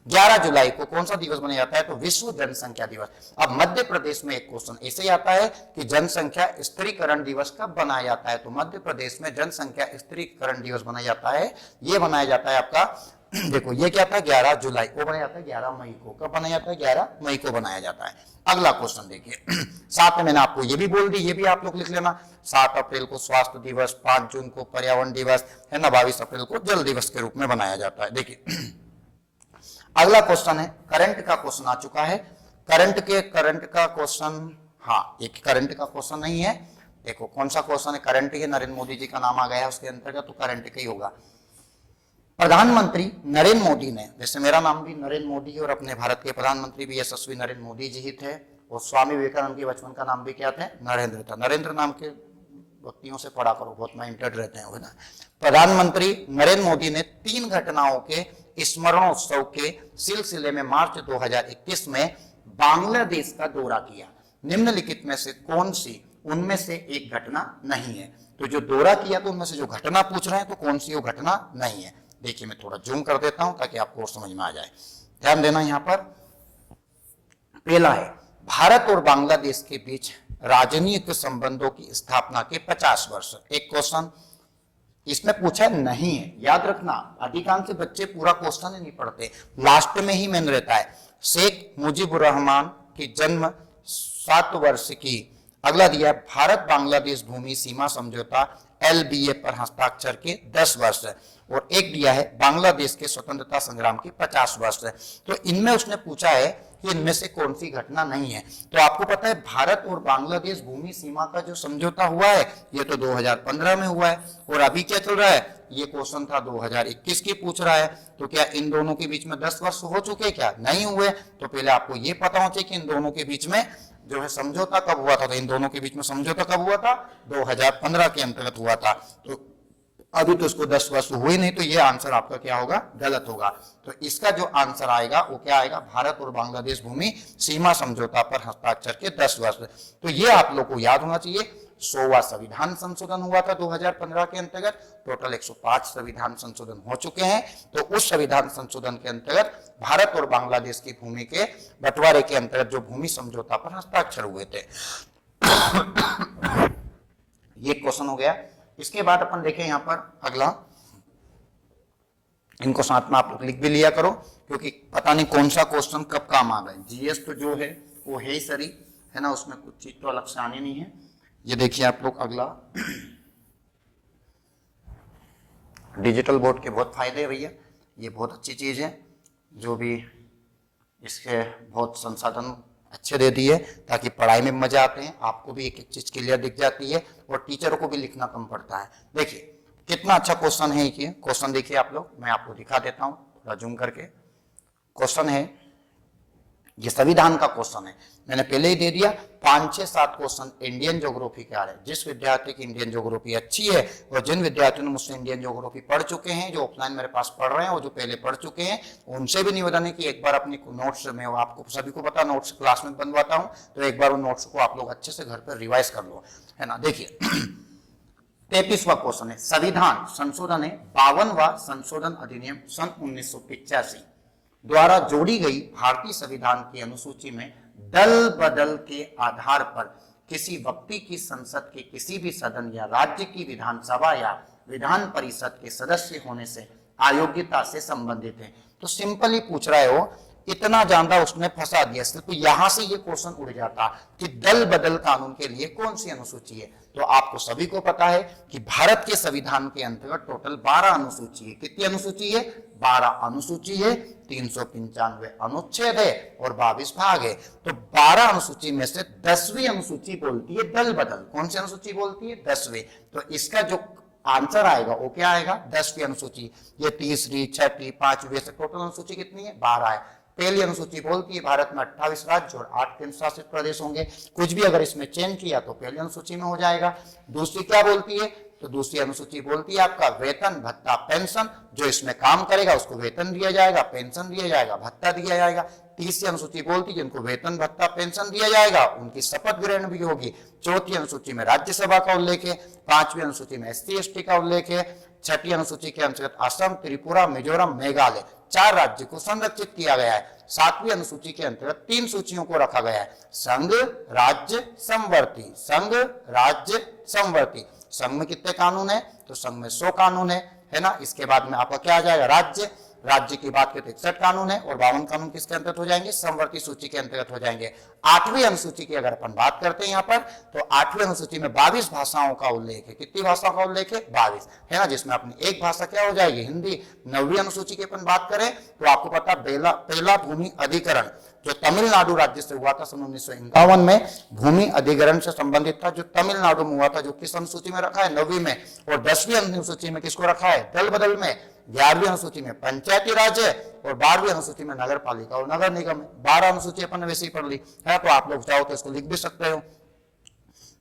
11 जुलाई को कौन सा दिवस मनाया जाता है? तो विश्व जनसंख्या दिवस। अब मध्य प्रदेश में एक क्वेश्चन ऐसे ही आता है कि जनसंख्या स्त्रीकरण दिवस कब बनाया जाता है? तो मध्य प्रदेश में जनसंख्या स्त्रीकरण दिवस बनाया जाता है। ये बनाया जाता है आपका, देखो ये क्या था, 11 जुलाई को बनाया जाता है, 11 मई को। कब बनाया जाता है? 11 मई को बनाया जाता है। अगला क्वेश्चन देखिए, साथ में मैंने आपको ये भी बोल दी, ये भी आप लोग लिख लेना। 7 अप्रैल को स्वास्थ्य दिवस, 5 जून को पर्यावरण दिवस, है ना, 22 अप्रैल को जल दिवस के रूप में बनाया जाता है। देखिए अगला क्वेश्चन है, करंट का क्वेश्चन आ चुका है। करंट का क्वेश्चन, हाँ एक करंट का क्वेश्चन नहीं है। देखो कौन सा क्वेश्चन है, करंट ही, नरेंद्र मोदी जी का नाम आ गया है उसके अंतर्गत, तो करंट का ही होगा। प्रधानमंत्री नरेंद्र मोदी ने, जैसे मेरा नाम भी नरेंद्र मोदी है और अपने भारत के प्रधानमंत्री भी यशस्वी नरेंद्र मोदी जी ही थे, और स्वामी विवेकानंद के बचपन का नाम भी क्या था? नरेंद्र था। नरेंद्र नाम के व्यक्तियों से पढ़ा करो, बहुत माइंडेड रहते हैं, है ना। प्रधानमंत्री नरेंद्र मोदी ने 3 घटनाओं के स्मरणोत्सव के सिलसिले में मार्च 2021 में बांग्लादेश का दौरा किया। निम्नलिखित में से कौन सी उनमें से एक घटना नहीं है? तो जो दौरा किया तो उनमें से जो घटना पूछ रहे हैं तो कौन सी वो घटना नहीं है? देखिए मैं थोड़ा जूम कर देता हूं ताकि आपको और समझ में आ जाए। ध्यान देना, यहां पर पहला है भारत और बांग्लादेश के बीच राजनीतिक संबंधों की स्थापना के 50 वर्ष। एक क्वेश्चन इसमें पूछा नहीं है, याद रखना। अधिकांश बच्चे पूरा क्वेश्चन ही नहीं पढ़ते, लास्ट में ही मेन रहता है। शेख मुजीबुर रहमान की जन्म 7 वर्ष की अगला दिया है भारत बांग्लादेश भूमि सीमा समझौता LBA पर हस्ताक्षर के 10 वर्ष, और एक दिया है बांग्लादेश के स्वतंत्रता संग्राम के 50 वर्ष। तो इनमें उसने पूछा है कि इनमें से कौन सी घटना नहीं है। तो आपको पता है भारत और बांग्लादेश भूमि सीमा का जो समझौता हुआ है ये तो 2015 में हुआ है, और अभी क्या चल रहा है, ये क्वेश्चन था 2021 की पूछ रहा है। तो क्या इन दोनों के बीच में 10 वर्ष हो चुके, क्या नहीं हुए? तो पहले आपको ये पता होना चाहिए कि इन दोनों के बीच में जो है समझौता कब हुआ था। तो इन दोनों के बीच में समझौता कब हुआ था, 2015 के अंतर्गत हुआ था। तो अभी तो उसको 10 वर्ष हुए नहीं, तो ये आंसर आपका क्या होगा, गलत होगा। तो इसका जो आंसर आएगा वो क्या आएगा, भारत और बांग्लादेश भूमि सीमा समझौता पर हस्ताक्षर के 10 वर्ष। तो ये आप लोग को याद होना चाहिए। 100वां संविधान संशोधन हुआ था 2015 के अंतर्गत, टोटल 105 संविधान संशोधन हो चुके हैं। तो उस संविधान संशोधन के अंतर्गत भारत और बांग्लादेश की भूमि के बंटवारे के अंतर्गत जो भूमि समझौता पर हस्ताक्षर हुए थे। ये क्वेश्चन हो गया। इसके बाद अपन देखें यहाँ पर अगला, इनको साथ में आप लोग लिख भी लिया करो, क्योंकि पता नहीं कौन सा क्वेश्चन कब काम आ गए। जीएस तो जो है वो है ही सही है ना, उसमें कुछ चीज तो अलग से आनी नहीं है। ये देखिए आप लोग अगला, डिजिटल बोर्ड के बहुत फायदे हैं भैया, ये बहुत अच्छी चीज है, जो भी इसके बहुत संसाधन अच्छे दे दिए ताकि पढ़ाई में मजा आते हैं, आपको भी एक एक चीज क्लियर दिख जाती है और टीचरों को भी लिखना कम पड़ता है। देखिए कितना अच्छा क्वेश्चन है ये क्वेश्चन, देखिए आप लोग, मैं आपको दिखा देता हूं थोड़ा जूम करके। क्वेश्चन है, ये संविधान का क्वेश्चन है, मैंने पहले ही दे दिया। 5, 6, 7 क्वेश्चन इंडियन ज्योग्राफी के आ रहे हैं। जिस विद्यार्थी की इंडियन ज्योग्राफी अच्छी है और जिन विद्यार्थियों ने मुझसे इंडियन ज्योग्राफी पढ़ चुके हैं, जो ऑफलाइन मेरे पास पढ़ रहे हैं और जो पहले पढ़ चुके हैं, उनसे भी निवेदन है कि एक बार अपनी नोट्स में, आपको सभी को पता नोट्स क्लास में बनवाता हूँ, तो एक बार उन नोट्स को आप लोग अच्छे से घर पर रिवाइज कर लो, है ना। देखिए 33वां क्वेश्चन है, संविधान संशोधन है 52वां संशोधन अधिनियम सन 1985 द्वारा जोड़ी गई भारतीय संविधान की अनुसूची में दल बदल के आधार पर किसी व्यक्ति की संसद के किसी भी सदन या राज्य की विधानसभा या विधान परिषद के सदस्य होने से अयोग्यता से संबंधित है। तो सिंपल ही पूछ रहा है वो, इतना ज्यादा उसने फंसा दिया। तो यहां से ये क्वेश्चन उड़ जाता कि दल बदल कानून के लिए कौन सी अनुसूची है। तो आपको सभी को पता है कि भारत के संविधान के अंतर्गत टोटल 12 अनुसूची है। कितनी अनुसूची है, 12 अनुसूची है, 395 अनुच्छेद है और 22 भाग है। तो 12 अनुसूची में से 10वीं अनुसूची बोलती है दल बदल। कौन सी अनुसूची बोलती है, 10वीं। तो इसका जो आंसर आएगा वो क्या आएगा, 10वीं अनुसूची। ये तीसरी, छठी, 5वीं से टोटल अनुसूची कितनी है, 12 है। पहली अनुसूची बोलती है भारत में 28 राज्य और 8 केंद्र शासित प्रदेश होंगे। कुछ भी अगर इसमें चेंज किया तो पहली अनुसूची में हो जाएगा। दूसरी क्या बोलती है, तो दूसरी अनुसूची बोलती है आपका वेतन भत्ता पेंशन, जो इसमें काम करेगा उसको वेतन दिया जाएगा, पेंशन दिया जाएगा, भत्ता दिया जाएगा। तीसरी अनुसूची बोलती है जिनको वेतन भत्ता पेंशन दिया जाएगा उनकी शपथ ग्रहण भी होगी। चौथी अनुसूची में राज्यसभा का उल्लेख है। 5वीं अनुसूची में SC ST का उल्लेख है। 6ठी अनुसूची के अंतर्गत असम, त्रिपुरा, मिजोरम, मेघालय 4 राज्य को संरक्षित किया गया है। 7वीं अनुसूची के अंतर्गत 3 सूचियों को रखा गया है, संघ, राज्य, समवर्ती। संघ, राज्य, समवर्ती। संघ में कितने कानून है, तो संघ में 100 कानून है ना। इसके बाद में आपका क्या आ जाएगा, राज्य। राज्य की बात करें तो 61 कानून है और 52 कानून किसके अंतर्गत हो जाएंगे, समवर्ती सूची के अंतर्गत हो जाएंगे। 8वीं अनुसूची की अगर अपन बात करते हैं यहाँ पर, तो 8वीं अनुसूची में 22 भाषाओं का उल्लेख है। कितनी भाषाओं का उल्लेख है, 22 है ना, जिसमें अपनी एक भाषा क्या हो जाएगी, हिंदी। 9वीं अनुसूची की अपन बात करें तो आपको पता पहला भूमि अधिकरण जो तमिलनाडु राज्य से हुआ था सन 1951 में, भूमि अधिग्रहण से संबंधित था, जो तमिलनाडु में हुआ था, जो किस अनुसूची में रखा है, 9वीं में। और 10वीं अनुसूची में किसको रखा है, दल बदल में। 11वीं अनुसूची में पंचायती राज है और 12वीं अनुसूची में नगर पालिका और नगर निगम है। 12 अनुसूची अपन ने वैसे ही पढ़ ली है, तो आप लोग चाहो तो इसको लिख भी सकते हो।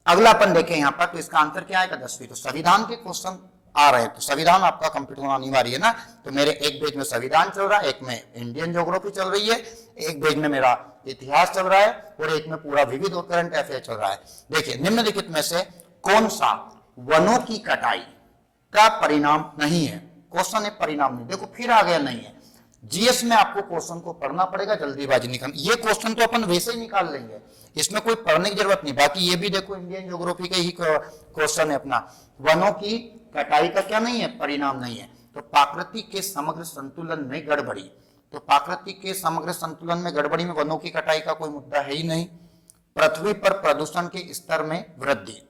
अगला अपन देखें यहाँ पर, तो इसका आंसर क्या आएगा, 10वीं। तो संविधान के क्वेश्चन आ रहे हैं, तो संविधान आपका कंप्लीट होना अनिवार्य है ना। तो मेरे एक पेज में संविधान चल रहा है, एक में इंडियन ज्योग्राफी चल रही है, एक पेज में मेरा इतिहास चल रहा है और एक में पूरा विविध और करंट अफेयर चल रहा है। देखिए निम्नलिखित में से कौन सा वनों की कटाई का परिणाम नहीं है। क्वेश्चन है परिणाम नहीं, देखो फिर आ गया नहीं है। जीएस में आपको क्वेश्चन को पढ़ना पड़ेगा, जल्दीबाजी निकाल। ये क्वेश्चन तो अपन वैसे ही निकाल लेंगे, इसमें कोई पढ़ने की जरूरत नहीं। बाकी ये भी देखो इंडियन ज्योग्राफी के ही क्वेश्चन है अपना, वनों की कटाई का क्या नहीं है, परिणाम नहीं है। तो प्रकृति के समग्र संतुलन में गड़बड़ी, तो प्रकृति के समग्र संतुलन में गड़बड़ी में वनों की कटाई का कोई मुद्दा है ही नहीं। पृथ्वी पर प्रदूषण के स्तर में वृद्धि,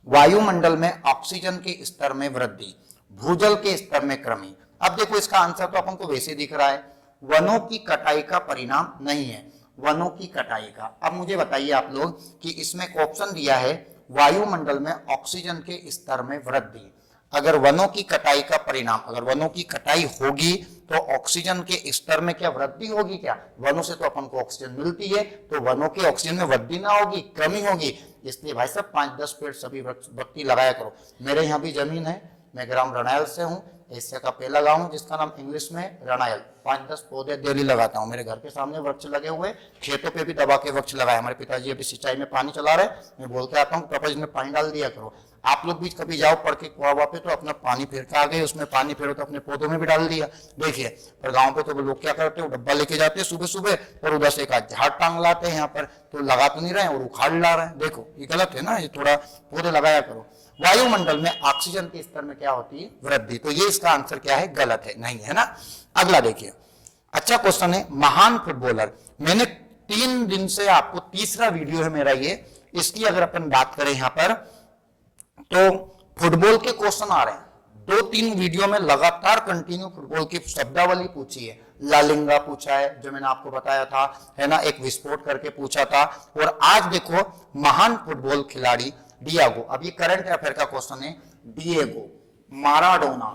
वायुमंडल में ऑक्सीजन के स्तर में वृद्धि, भूजल के स्तर में कमी। अब देखो इसका आंसर तो अपन को वैसे दिख रहा है, वनों की कटाई का परिणाम नहीं है, वनों की कटाई का। अब मुझे बताइए आप लोग कि इसमें एक ऑप्शन दिया है वायुमंडल में ऑक्सीजन के स्तर में वृद्धि। अगर वनों की कटाई का परिणाम, अगर वनों की कटाई होगी तो ऑक्सीजन के स्तर में क्या वृद्धि होगी? क्या वनों से तो अपन को ऑक्सीजन मिलती है, तो वनों के ऑक्सीजन में वृद्धि ना होगी, कमी होगी। इसलिए भाई साहब 5-10 पेड़ सभी व्यक्ति लगाया करो। मेरे यहाँ भी जमीन है, मैं ग्राम रनायल से हूँ, एशिया का पहला गांव है जिसका नाम इंग्लिश में रनायल। 5-10 पौधे डेली लगाता हूँ। मेरे घर के सामने वृक्ष लगे हुए, खेतों पे भी दबा के वृक्ष लगाए। हमारे पिताजी अभी सिंचाई में पानी चला रहे, मैं बोल के आता हूँ पापा इसमें पानी डाल दिया करो। आप लोग भी कभी जाओ पढ़ के कुआं पे तो अपना पानी फेर के आ गए, उसमें पानी फेरो तो अपने पौधों में भी डाल दिया। देखिए पर गाँव पे तो लोग क्या करते हैं, डब्बा लेके जाते हैं सुबह सुबह और उधर से एक झाड़ टांग लाते हैं यहाँ पर, तो लगा तो नहीं रहे और उखाड़ ला रहे हैं। देखो ये गलत है ना, ये थोड़ा पौधे लगाया करो। वायुमंडल में ऑक्सीजन के स्तर में क्या होती है? वृद्धि। तो ये इसका आंसर क्या है? गलत है, नहीं है ना। अगला देखिए, अच्छा क्वेश्चन है, महान फुटबॉलर। मैंने 3 दिन से आपको, तीसरा वीडियो है मेरा ये, इसकी अगर अपन बात करें यहाँ पर तो फुटबॉल के क्वेश्चन आ रहे हैं। 2-3 वीडियो में लगातार कंटिन्यू फुटबॉल की शब्दावली पूछी है। लालिंगा पूछा है जो मैंने आपको बताया था, है ना, एक विस्फोट करके पूछा था। और आज देखो महान फुटबॉल खिलाड़ी डियागो, अब ये करंट अफेयर का क्वेश्चन है, डिएगो माराडोना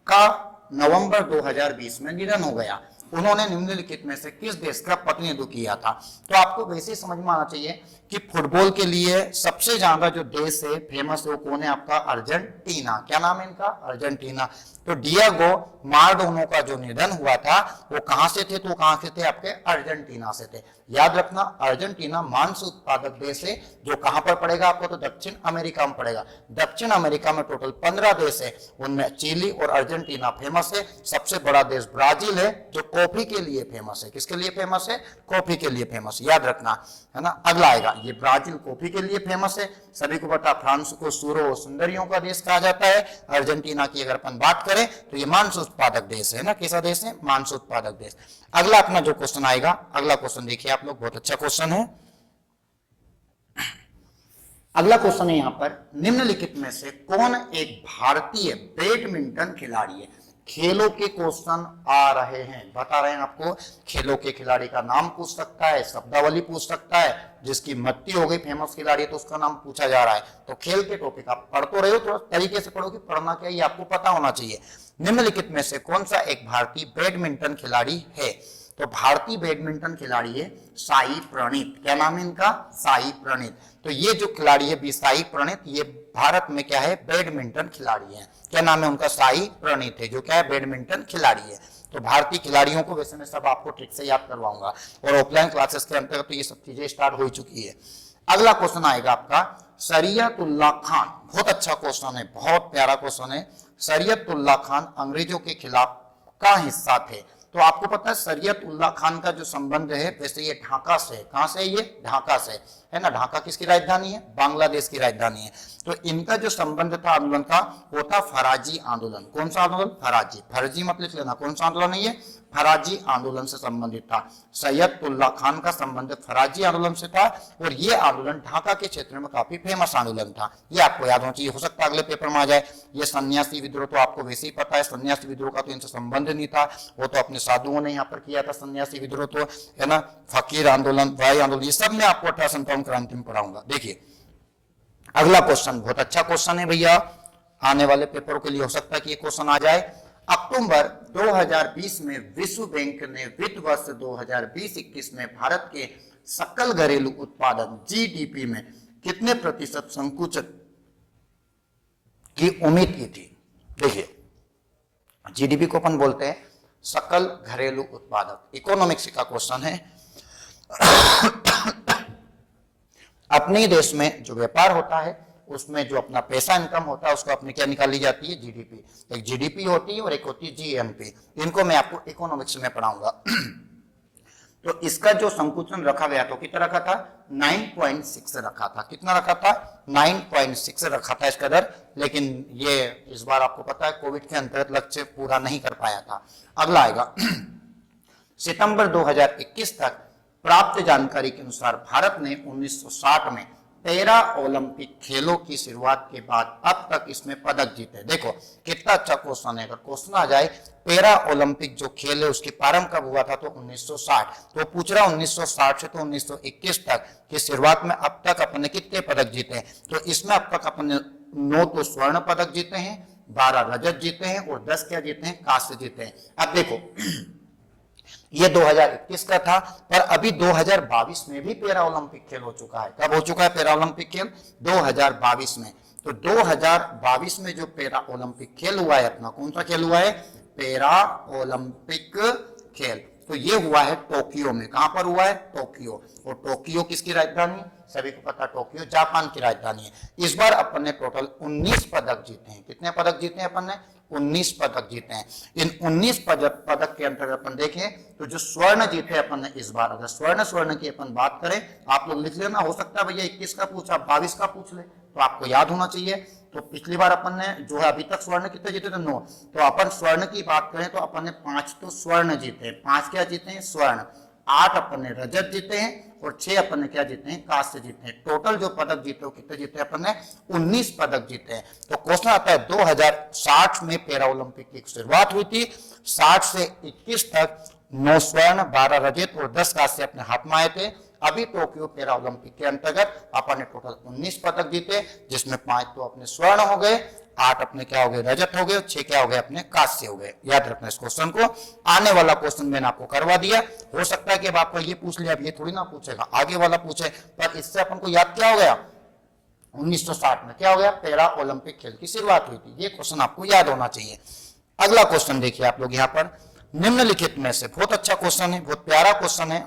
का नवंबर 2020 में निधन हो गया। उन्होंने निम्नलिखित में से किस देश का प्रतिनिधित्व किया था? तो आपको वैसे ही समझ में आना चाहिए कि फुटबॉल के लिए सबसे ज्यादा जो देश है फेमस है वो कौन है? आपका अर्जेंटीना। क्या नाम है इनका? अर्जेंटीना। तो डिएगो माराडोना का जो निधन हुआ था वो कहां से थे? तो कहां से थे? आपके अर्जेंटीना से थे। याद रखना, अर्जेंटीना मांस उत्पादक देश है जो कहां पर पड़ेगा आपको? तो दक्षिण अमेरिका में पड़ेगा। दक्षिण अमेरिका में टोटल 15 देश है, उनमें चिली और अर्जेंटीना फेमस है। सबसे बड़ा देश ब्राजील है जो कॉफी के लिए फेमस है। किसके लिए फेमस है? कॉफी के लिए फेमस, याद रखना, है ना। अगला आएगा, ये ब्राजील कॉफी के लिए फेमस है। सभी को पता, फ्रांस को सूरो सुंदरियों का देश कहा जाता है। अर्जेंटीना की अगर अपन बात करें तो ये मांस उत्पादक देश है ना। कैसा देश है? मांस उत्पादक देश। अगला अपना जो क्वेश्चन आएगा, अगला क्वेश्चन देखिए आप लोग, बहुत अच्छा क्वेश्चन है। अगला क्वेश्चन है यहाँ पर, निम्नलिखित में से कौन एक भारतीय बैडमिंटन खिलाड़ी है? खेलों के क्वेश्चन आ रहे हैं, बता रहे हैं आपको। खेलों के खिलाड़ी का नाम पूछ सकता है, शब्दावली पूछ सकता है, जिसकी मृत्यु हो गई फेमस खिलाड़ी है तो उसका नाम पूछा जा रहा है। तो खेल के टॉपिक आप पढ़ तो रहे हो, थोड़ा तरीके से पढ़ो कि पढ़ना क्या ये आपको पता होना चाहिए। निम्नलिखित में से कौन सा एक भारतीय बैडमिंटन खिलाड़ी है? तो भारतीय बैडमिंटन खिलाड़ी है साई प्रणीत। क्या नाम है इनका? साई प्रणीत। तो ये जो खिलाड़ी है साई प्रणीत, ये भारत में क्या है? बैडमिंटन खिलाड़ी है। क्या नाम है उनका? साई प्रणीत है, जो क्या है? बैडमिंटन खिलाड़ी है। तो भारतीय खिलाड़ियों को वैसे मैं सब आपको ट्रिक से याद करवाऊंगा और ऑफलाइन क्लासेस के अंतर्गत तो ये सब चीजें स्टार्ट हो चुकी है। अगला क्वेश्चन आएगा आपका, शरीयतुल्लाह खान। बहुत अच्छा क्वेश्चन है, बहुत प्यारा क्वेश्चन है। शरीयतुल्लाह खान अंग्रेजों के खिलाफ का हिस्सा थे। तो आपको पता है शरीयतुल्लाह खान का जो संबंध है, वैसे ये ढाका से, कहां से? ये ढाका से, है ना। ढाका किसकी राजधानी है? बांग्लादेश की राजधानी है। तो इनका जो संबंध था आंदोलन का, वो था फराजी आंदोलन। कौन सा आंदोलन? फराजी। फर्जी मत लिख लेना, कौन सा आंदोलन है ये? फराजी आंदोलन से संबंधित था। सैयदुल्लाह खान का संबंध फराजी आंदोलन से था और ये आंदोलन ढाका के क्षेत्र में काफी फेमस आंदोलन था। ये आपको याद होना चाहिए, हो सकता है अगले पेपर में आ जाए। ये सन्यासी विद्रोह तो आपको वैसे ही पता है, सन्यासी विद्रोह का तो इनसे संबंध नहीं था, वो तो अपने साधुओं ने यहाँ पर किया था सन्यासी विद्रोह, तो है ना। फकीर आंदोलन, भाई आंदोलन, ये सब मैं आपको 1857 क्रांति में पढ़ाऊंगा। देखिए अगला क्वेश्चन बहुत अच्छा क्वेश्चन है भैया, आने वाले पेपरों के लिए हो सकता है कि ये क्वेश्चन आ जाए। अक्टूबर 2020 में विश्व बैंक ने वित्त वर्ष 2020-21 में भारत के सकल घरेलू उत्पादन जीडीपी में कितने प्रतिशत संकुचन की उम्मीद की थी? देखिए जीडीपी को अपन बोलते हैं सकल घरेलू उत्पादक, इकोनॉमिक्स का क्वेश्चन है। अपने देश में जो व्यापार होता है उसमें जो अपना पैसा इनकम होता है उसको अपने क्या निकाली जाती है? जीडीपी। एक जीडीपी होती है और एक होती है जीएनपी। इनको मैं आपको इकोनॉमिक्स में पढ़ाऊंगा। तो इसका जो संकुचन रखा गया तो कितना रखा था? 9.6 रखा था। कितना रखा था? 9.6 रखा था इसका दर। लेकिन ये इस बार आपको पता है कोविड के अंतर्गत लक्ष्य पूरा नहीं कर पाया था। अगला आएगा सितंबर 2021 तक प्राप्त जानकारी के अनुसार भारत ने 1960 में पैरा ओलंपिक खेलों की शुरुआत के बाद अब तक इसमें पदक जीते। देखो कितना अच्छा क्वेश्चन है। अगर क्वेश्चन आ जाए पैरा ओलंपिक जो खेल है उसकी प्रारंभ कब हुआ था, तो 1960, तो पूछ रहा 1960 से तो 1921 तक की शुरुआत में अब तक अपने कितने पदक जीते हैं, तो इसमें अब तक अपने 9 तो स्वर्ण पदक जीते हैं, 12 रजत जीते हैं और 10 क्या जीते हैं, कांस्य जीते हैं। अब देखो ये 2021 का था, पर अभी 2022 में भी पैरा ओलंपिक खेल हो चुका है। कब हो चुका है पैरा ओलंपिक खेल, 2022 में। तो 2022 में जो पैरा ओलंपिक खेल हुआ है अपना, कौन सा खेल हुआ है, पैरा ओलंपिक खेल, तो ये हुआ है टोक्यो में। कहां पर हुआ है, टोक्यो। और टोक्यो किसकी राजधानी, सभी को पता टोक्यो जापान की राजधानी है। इस बार अपन ने टोटल 19 पदक जीते हैं। कितने पदक जीते हैं अपन ने, 19 पदक जीते हैं। इन 19 पदक के अंतर्गत अपन देखें तो जो स्वर्ण जीते अपन ने इस बार, अगर स्वर्ण की अपन बात करें, आप लोग लिख लेना, हो सकता है भैया 21 का पूछा 22 का पूछ ले, तो आपको याद होना चाहिए। तो पिछली बार अपन ने जो है अभी तक स्वर्ण कितने जीते थे, 9। तो अपन स्वर्ण की बात करें तो अपन ने 5 तो स्वर्ण जीते हैं, 5 क्या जीते हैं, स्वर्ण। 8 अपन ने रजत जीते हैं और 6 अपन ने क्या जीते हैं, कांस्य जीते हैं। टोटल जो पदक जीते हो कितने जीते हैं अपन ने, 19 पदक जीते हैं। तो क्वेश्चन आता है 2060 में पैरा ओलंपिक की शुरुआत हुई थी, 60 से 21 तक 9 स्वर्ण, 12 रजत और 10 कांस्य अपने हाथ में आए थे। अभी टोक्यो पैरा ओलंपिक के अंतर्गत अपन ने टोटल 19 पदक जीते, जिसमें 5 तो अपने स्वर्ण हो गए, 8 अपने क्या हो गए, रजत हो गए, 6 क्या हो गए, अपने कांस्य हो गए। याद रखना इस क्वेश्चन को। आने वाला क्वेश्चन मैंने आपको करवा दिया, हो सकता है कि अब आपको ये पूछ लिया, अब ये थोड़ी ना पूछेगा, आगे वाला पूछे, पर इससे अपन को याद क्या हो गया, 1960 में क्या हो गया, पैरा ओलंपिक खेल की शुरुआत हुई थी। ये क्वेश्चन आपको याद होना चाहिए। अगला क्वेश्चन देखिए आप लोग यहाँ पर, निम्नलिखित में से, बहुत अच्छा क्वेश्चन है, बहुत प्यारा क्वेश्चन है।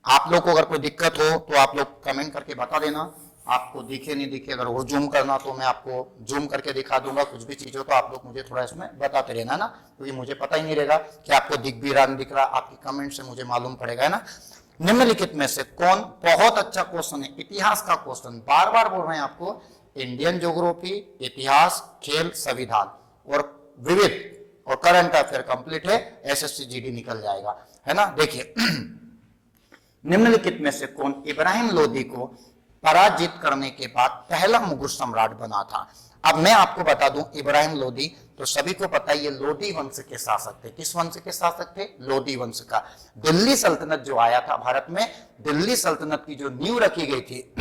आप लोग को अगर कोई दिक्कत हो तो आप लोग कमेंट करके बता देना, आपको दिखे नहीं दिखे, अगर वो जूम करना तो मैं आपको जूम करके दिखा दूंगा। कुछ भी चीज हो तो आप लोग मुझे थोड़ा इसमें बताते रहना ना, क्योंकि मुझे पता ही नहीं रहेगा कि आपको दिख भी रहा नहीं दिख रहा, आपकी कमेंट से मुझे मालूम पड़ेगा, है ना। निम्नलिखित में से कौन, बहुत अच्छा क्वेश्चन है, इतिहास का क्वेश्चन, बार बार बोल रहे हैं आपको, इंडियन ज्योग्राफी, इतिहास, खेल, संविधान और विविध और करंट अफेयर कंप्लीट है, एसएससी जीडी निकल जाएगा, है ना। देखिए निम्नलिखित में से कौन इब्राहिम लोदी को पराजित करने के बाद पहला मुगल सम्राट बना था। अब मैं आपको बता दूं, इब्राहिम लोदी तो सभी को पता है, ये लोदी वंश के शासक थे। किस वंश के शासक थे, लोदी वंश का। दिल्ली सल्तनत जो आया था भारत में, दिल्ली सल्तनत की जो नींव रखी गई थी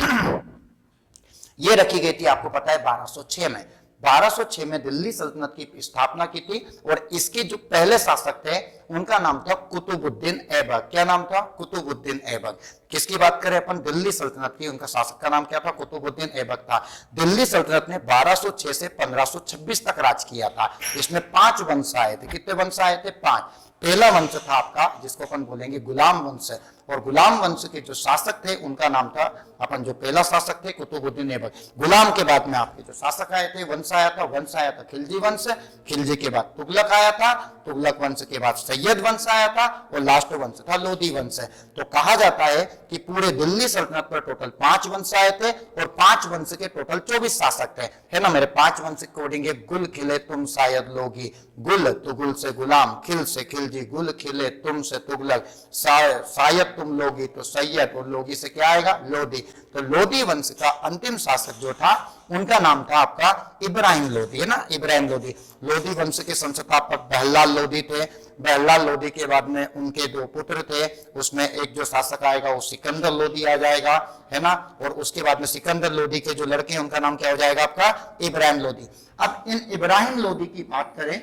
ये रखी गई थी आपको पता है 1206 में। 1206 में दिल्ली सल्तनत की स्थापना की थी और इसके जो पहले शासक थे उनका नाम था कुतुबुद्दीन ऐबक। क्या नाम था, कुतुबुद्दीन ऐबक। किसकी बात करें अपन, दिल्ली सल्तनत की, उनका शासक का नाम क्या था, कुतुबुद्दीन ऐबक था। दिल्ली सल्तनत ने 1206 से 1526 तक राज किया था। इसमें 5 वंश आए थे। कितने वंश आए थे, 5। पहला वंश था आपका जिसको अपन बोलेंगे गुलाम वंश, और गुलाम वंश के जो शासक थे उनका नाम था, अपन जो पहला शासक थे कुतुबुद्दीन ऐबक। गुलाम के बाद में आपके जो शासक आए थे, वंश आया था खिलजी वंश, खिलजी के बाद तुगलक आया था, तुगलक वंश के बाद सैयद वंश आया था और लास्ट वंश था लोदी वंश। तो कहा जाता है कि पूरे दिल्ली सल्तनत पर टोटल 5 वंश आए थे और 5 वंश के टोटल 24 शासक थे, है ना। मेरे 5 वंश कोडिंग है, गुल खिले तुम शायद लोगी, गुल तो गुल से गुलाम, खिल से खिलजी, गुल खिले तुम से तुगलक, शायद तुम लोगी तो सैयद, और लोगी से क्या आएगा, लोदी। तो लोदी वंश का अंतिम शासक जो था उनका नाम था आपका इब्राहिम लोदी, है ना, इब्राहिम लोदी। लोदी वंश के संस्थापक बहरलाल लोदी थे। बहरलाल लोदी के बाद में उनके 2 पुत्र थे, उसमें एक जो शासक आएगा वो सिकंदर लोदी आ जाएगा, है ना, और उसके बाद में सिकंदर लोदी के जो लड़के हैं उनका नाम क्या हो जाएगा आपका, इब्राहिम लोदी। अब इन इब्राहिम लोदी की बात करें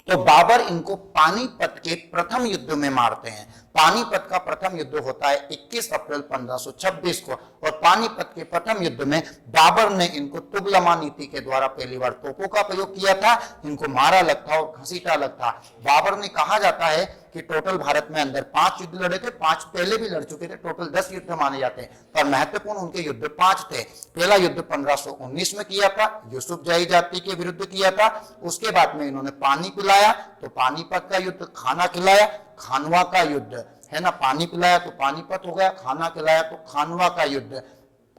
तो बाबर इनको पानीपत के प्रथम युद्ध में मारते हैं। पानीपत का प्रथम युद्ध होता है 21 अप्रैल 1526 को, और पानीपत के प्रथम युद्ध में बाबर ने इनको तुगलमा नीति के द्वारा पहली बार तोपों का प्रयोग किया था, इनको मारा अलग था और घसीटा अलग था। बाबर ने, कहा जाता है कि टोटल भारत में अंदर 5 युद्ध लड़े थे, 5 पहले भी लड़ चुके थे, टोटल 10 युद्ध माने जाते हैं, पर महत्वपूर्ण उनके युद्ध 5 थे। पहला युद्ध 1519 में किया था, यूसुफजई जाति के विरुद्ध किया था। उसके बाद में इन्होंने पानी पिलाया तो पानीपत का युद्ध, खाना खिलाया, खानवा का युद्ध, है ना, पानी पिलाया तो पानीपत हो गया, खाना खिलाया तो खानवा का युद्ध।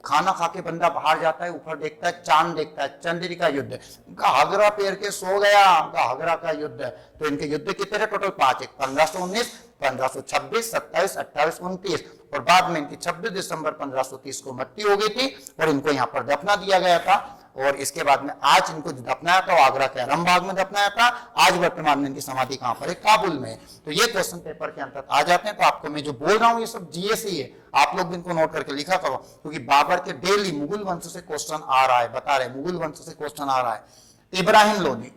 खाना खा के बंदा बाहर जाता है, ऊपर देखता है चांद, देखता है चंद्रिका युद्ध, घाघरा पेर के सो गया, घाघरा का युद्ध। तो इनके युद्ध कितने थे टोटल? 5। एक 1519, 1526, 27, 28, 29 और बाद में इनकी 26 दिसंबर 1530 को मृत्यु हो गई थी और इनको यहाँ पर दफना दिया गया था। और इसके बाद में आज इनको जो दफनाया था वो आगरा के अरम बाग में दफनाया था। आज वर्तमान में इनकी समाधि कहां पर है? काबुल में। तो ये क्वेश्चन पेपर के अंतर आ जाते हैं। तो आपको मैं जो बोल रहा हूं ये सब जीएसई है, आप लोग भी इनको नोट करके लिखा करो, क्योंकि बाबर के डेली मुगल वंश से क्वेश्चन आ रहा है, बता रहे मुगल वंश से क्वेश्चन आ रहा है। इब्राहिम लोदी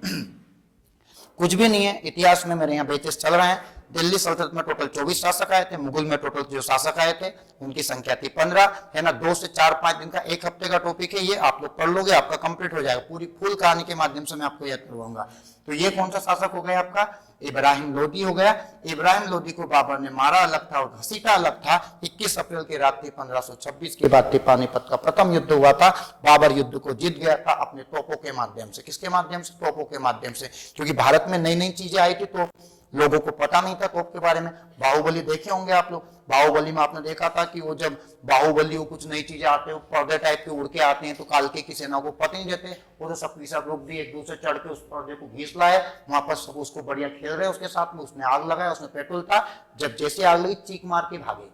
कुछ भी नहीं है, इतिहास में मेरे यहाँ बैचेस चल रहे हैं। दिल्ली सल्तनत में टोटल 24 शासक आए थे, मुगल में टोटल जो शासक आए थे उनकी संख्या थी 15, है ना। 2 से 4-5 दिन का, 1 हफ्ते का टॉपिक है ये, आप लोग पढ़ लोगे आपका कंप्लीट हो जाएगा। पूरी फुल कहानी के माध्यम से मैं आपको याद करवाऊंगा। तो ये कौन सा शासक हो गया आपका? इब्राहिम लोदी हो गया। इब्राहिम लोदी को बाबर ने मारा अलग था और घसीटा अलग था। 21 अप्रैल की रात थी 1526 के बाद थी पानीपत का प्रथम युद्ध हुआ था। बाबर युद्ध को जीत गया था अपने तोपों के माध्यम से। किसके माध्यम से? तोपों के माध्यम से, क्योंकि भारत में नई नई चीजें आई थी तो लोगों को पता नहीं था तोप के बारे में। बाहुबली देखे होंगे आप लोग, बाहुबली में आपने देखा था कि वो जब बाहुबली को कुछ नई चीजें आते हैं, पर्दे टाइप के उड़ के आते हैं, तो कालके की सेना को पता नहीं देते, वो तो सब लोग भी एक दूसरे चढ़ के उस पर्दे को घींच लाए, वहां पर सब उसको बढ़िया खेल रहे उसके साथ में, उसने आग लगाया, उसमें पेट्रोल था, जब जैसे आग लगी चीख मार के भागे।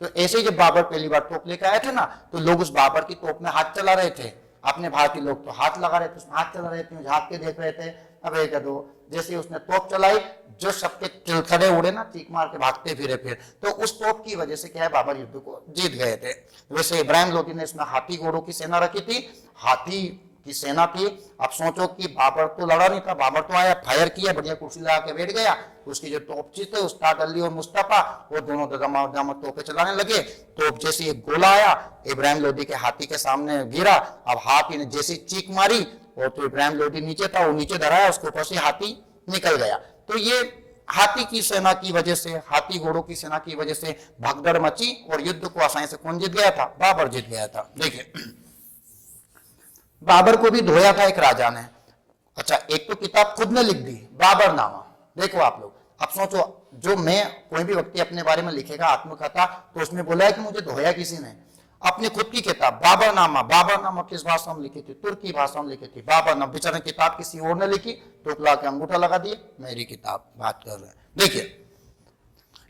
तो ऐसे ही जब बाबर पहली बार तोप लेकर आए थे ना, तो लोग उस बाबर की तोप में हाथ चला रहे थे, अपने भारतीय लोग तो हाथ लगा रहे थे, उसमें हाथ चला रहे थे, झांक के देख रहे थे। अब एक दो जैसे उसने तोप चलाई, जो सबके तिलखड़े उड़े ना, चीख मार के भागते फिरे फिर, तो उस तोप की वजह से क्या है, बाबर युद्ध को जीत गए थे। वैसे इब्राहिम लोदी ने इसमें हाथी घोड़ों की सेना रखी थी, हाथी की सेना थी। अब सोचो कि बाबर तो लड़ा नहीं था, बाबर तो आया, फायर किया, बढ़िया कुर्सी लगा के बैठ गया, उसकी जो तोपची थे उस्ताद अली और मुस्तफा वो दोनों दमादम तोपे चलाने लगे। तोप जैसे एक गोला आया, इब्राहिम लोदी के हाथी के सामने गिरा। अब हाथी ने जैसी चीख मारी, और तो इब्राहिम लोदी नीचे था, वो नीचे धराया, उसके ऊपर से हाथी निकल गया। तो ये हाथी की सेना की वजह से, हाथी घोड़ों की सेना की वजह से भगदड़ मची और युद्ध को आसानी से कौन जीत गया था? बाबर जीत गया था। देखिए बाबर को भी धोया था एक राजा ने। अच्छा, एक तो किताब खुद ने लिख दी, बाबरनामा। देखो आप लोग, अब सोचो, जो मैं कोई भी व्यक्ति अपने बारे में लिखेगा आत्मकथा, तो उसमें बोला है कि मुझे धोया किसी ने। अपनी खुद की किताब बाबरनामा, बाबरनामा किस भाषा में लिखी थी? तुर्की भाषा में लिखी थी। बाबरनामा बेचारे किताब किसी और ने लिखी, तो ला के अंगूठा लगा दिए, मेरी किताब बात कर रहे हैं। देखिए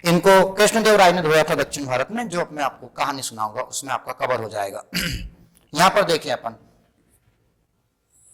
इनको कृष्णदेव राय ने धोया था दक्षिण भारत में, जो मैं आपको कहानी सुनाऊंगा उसमें आपका कवर हो जाएगा। यहां पर देखिए अपन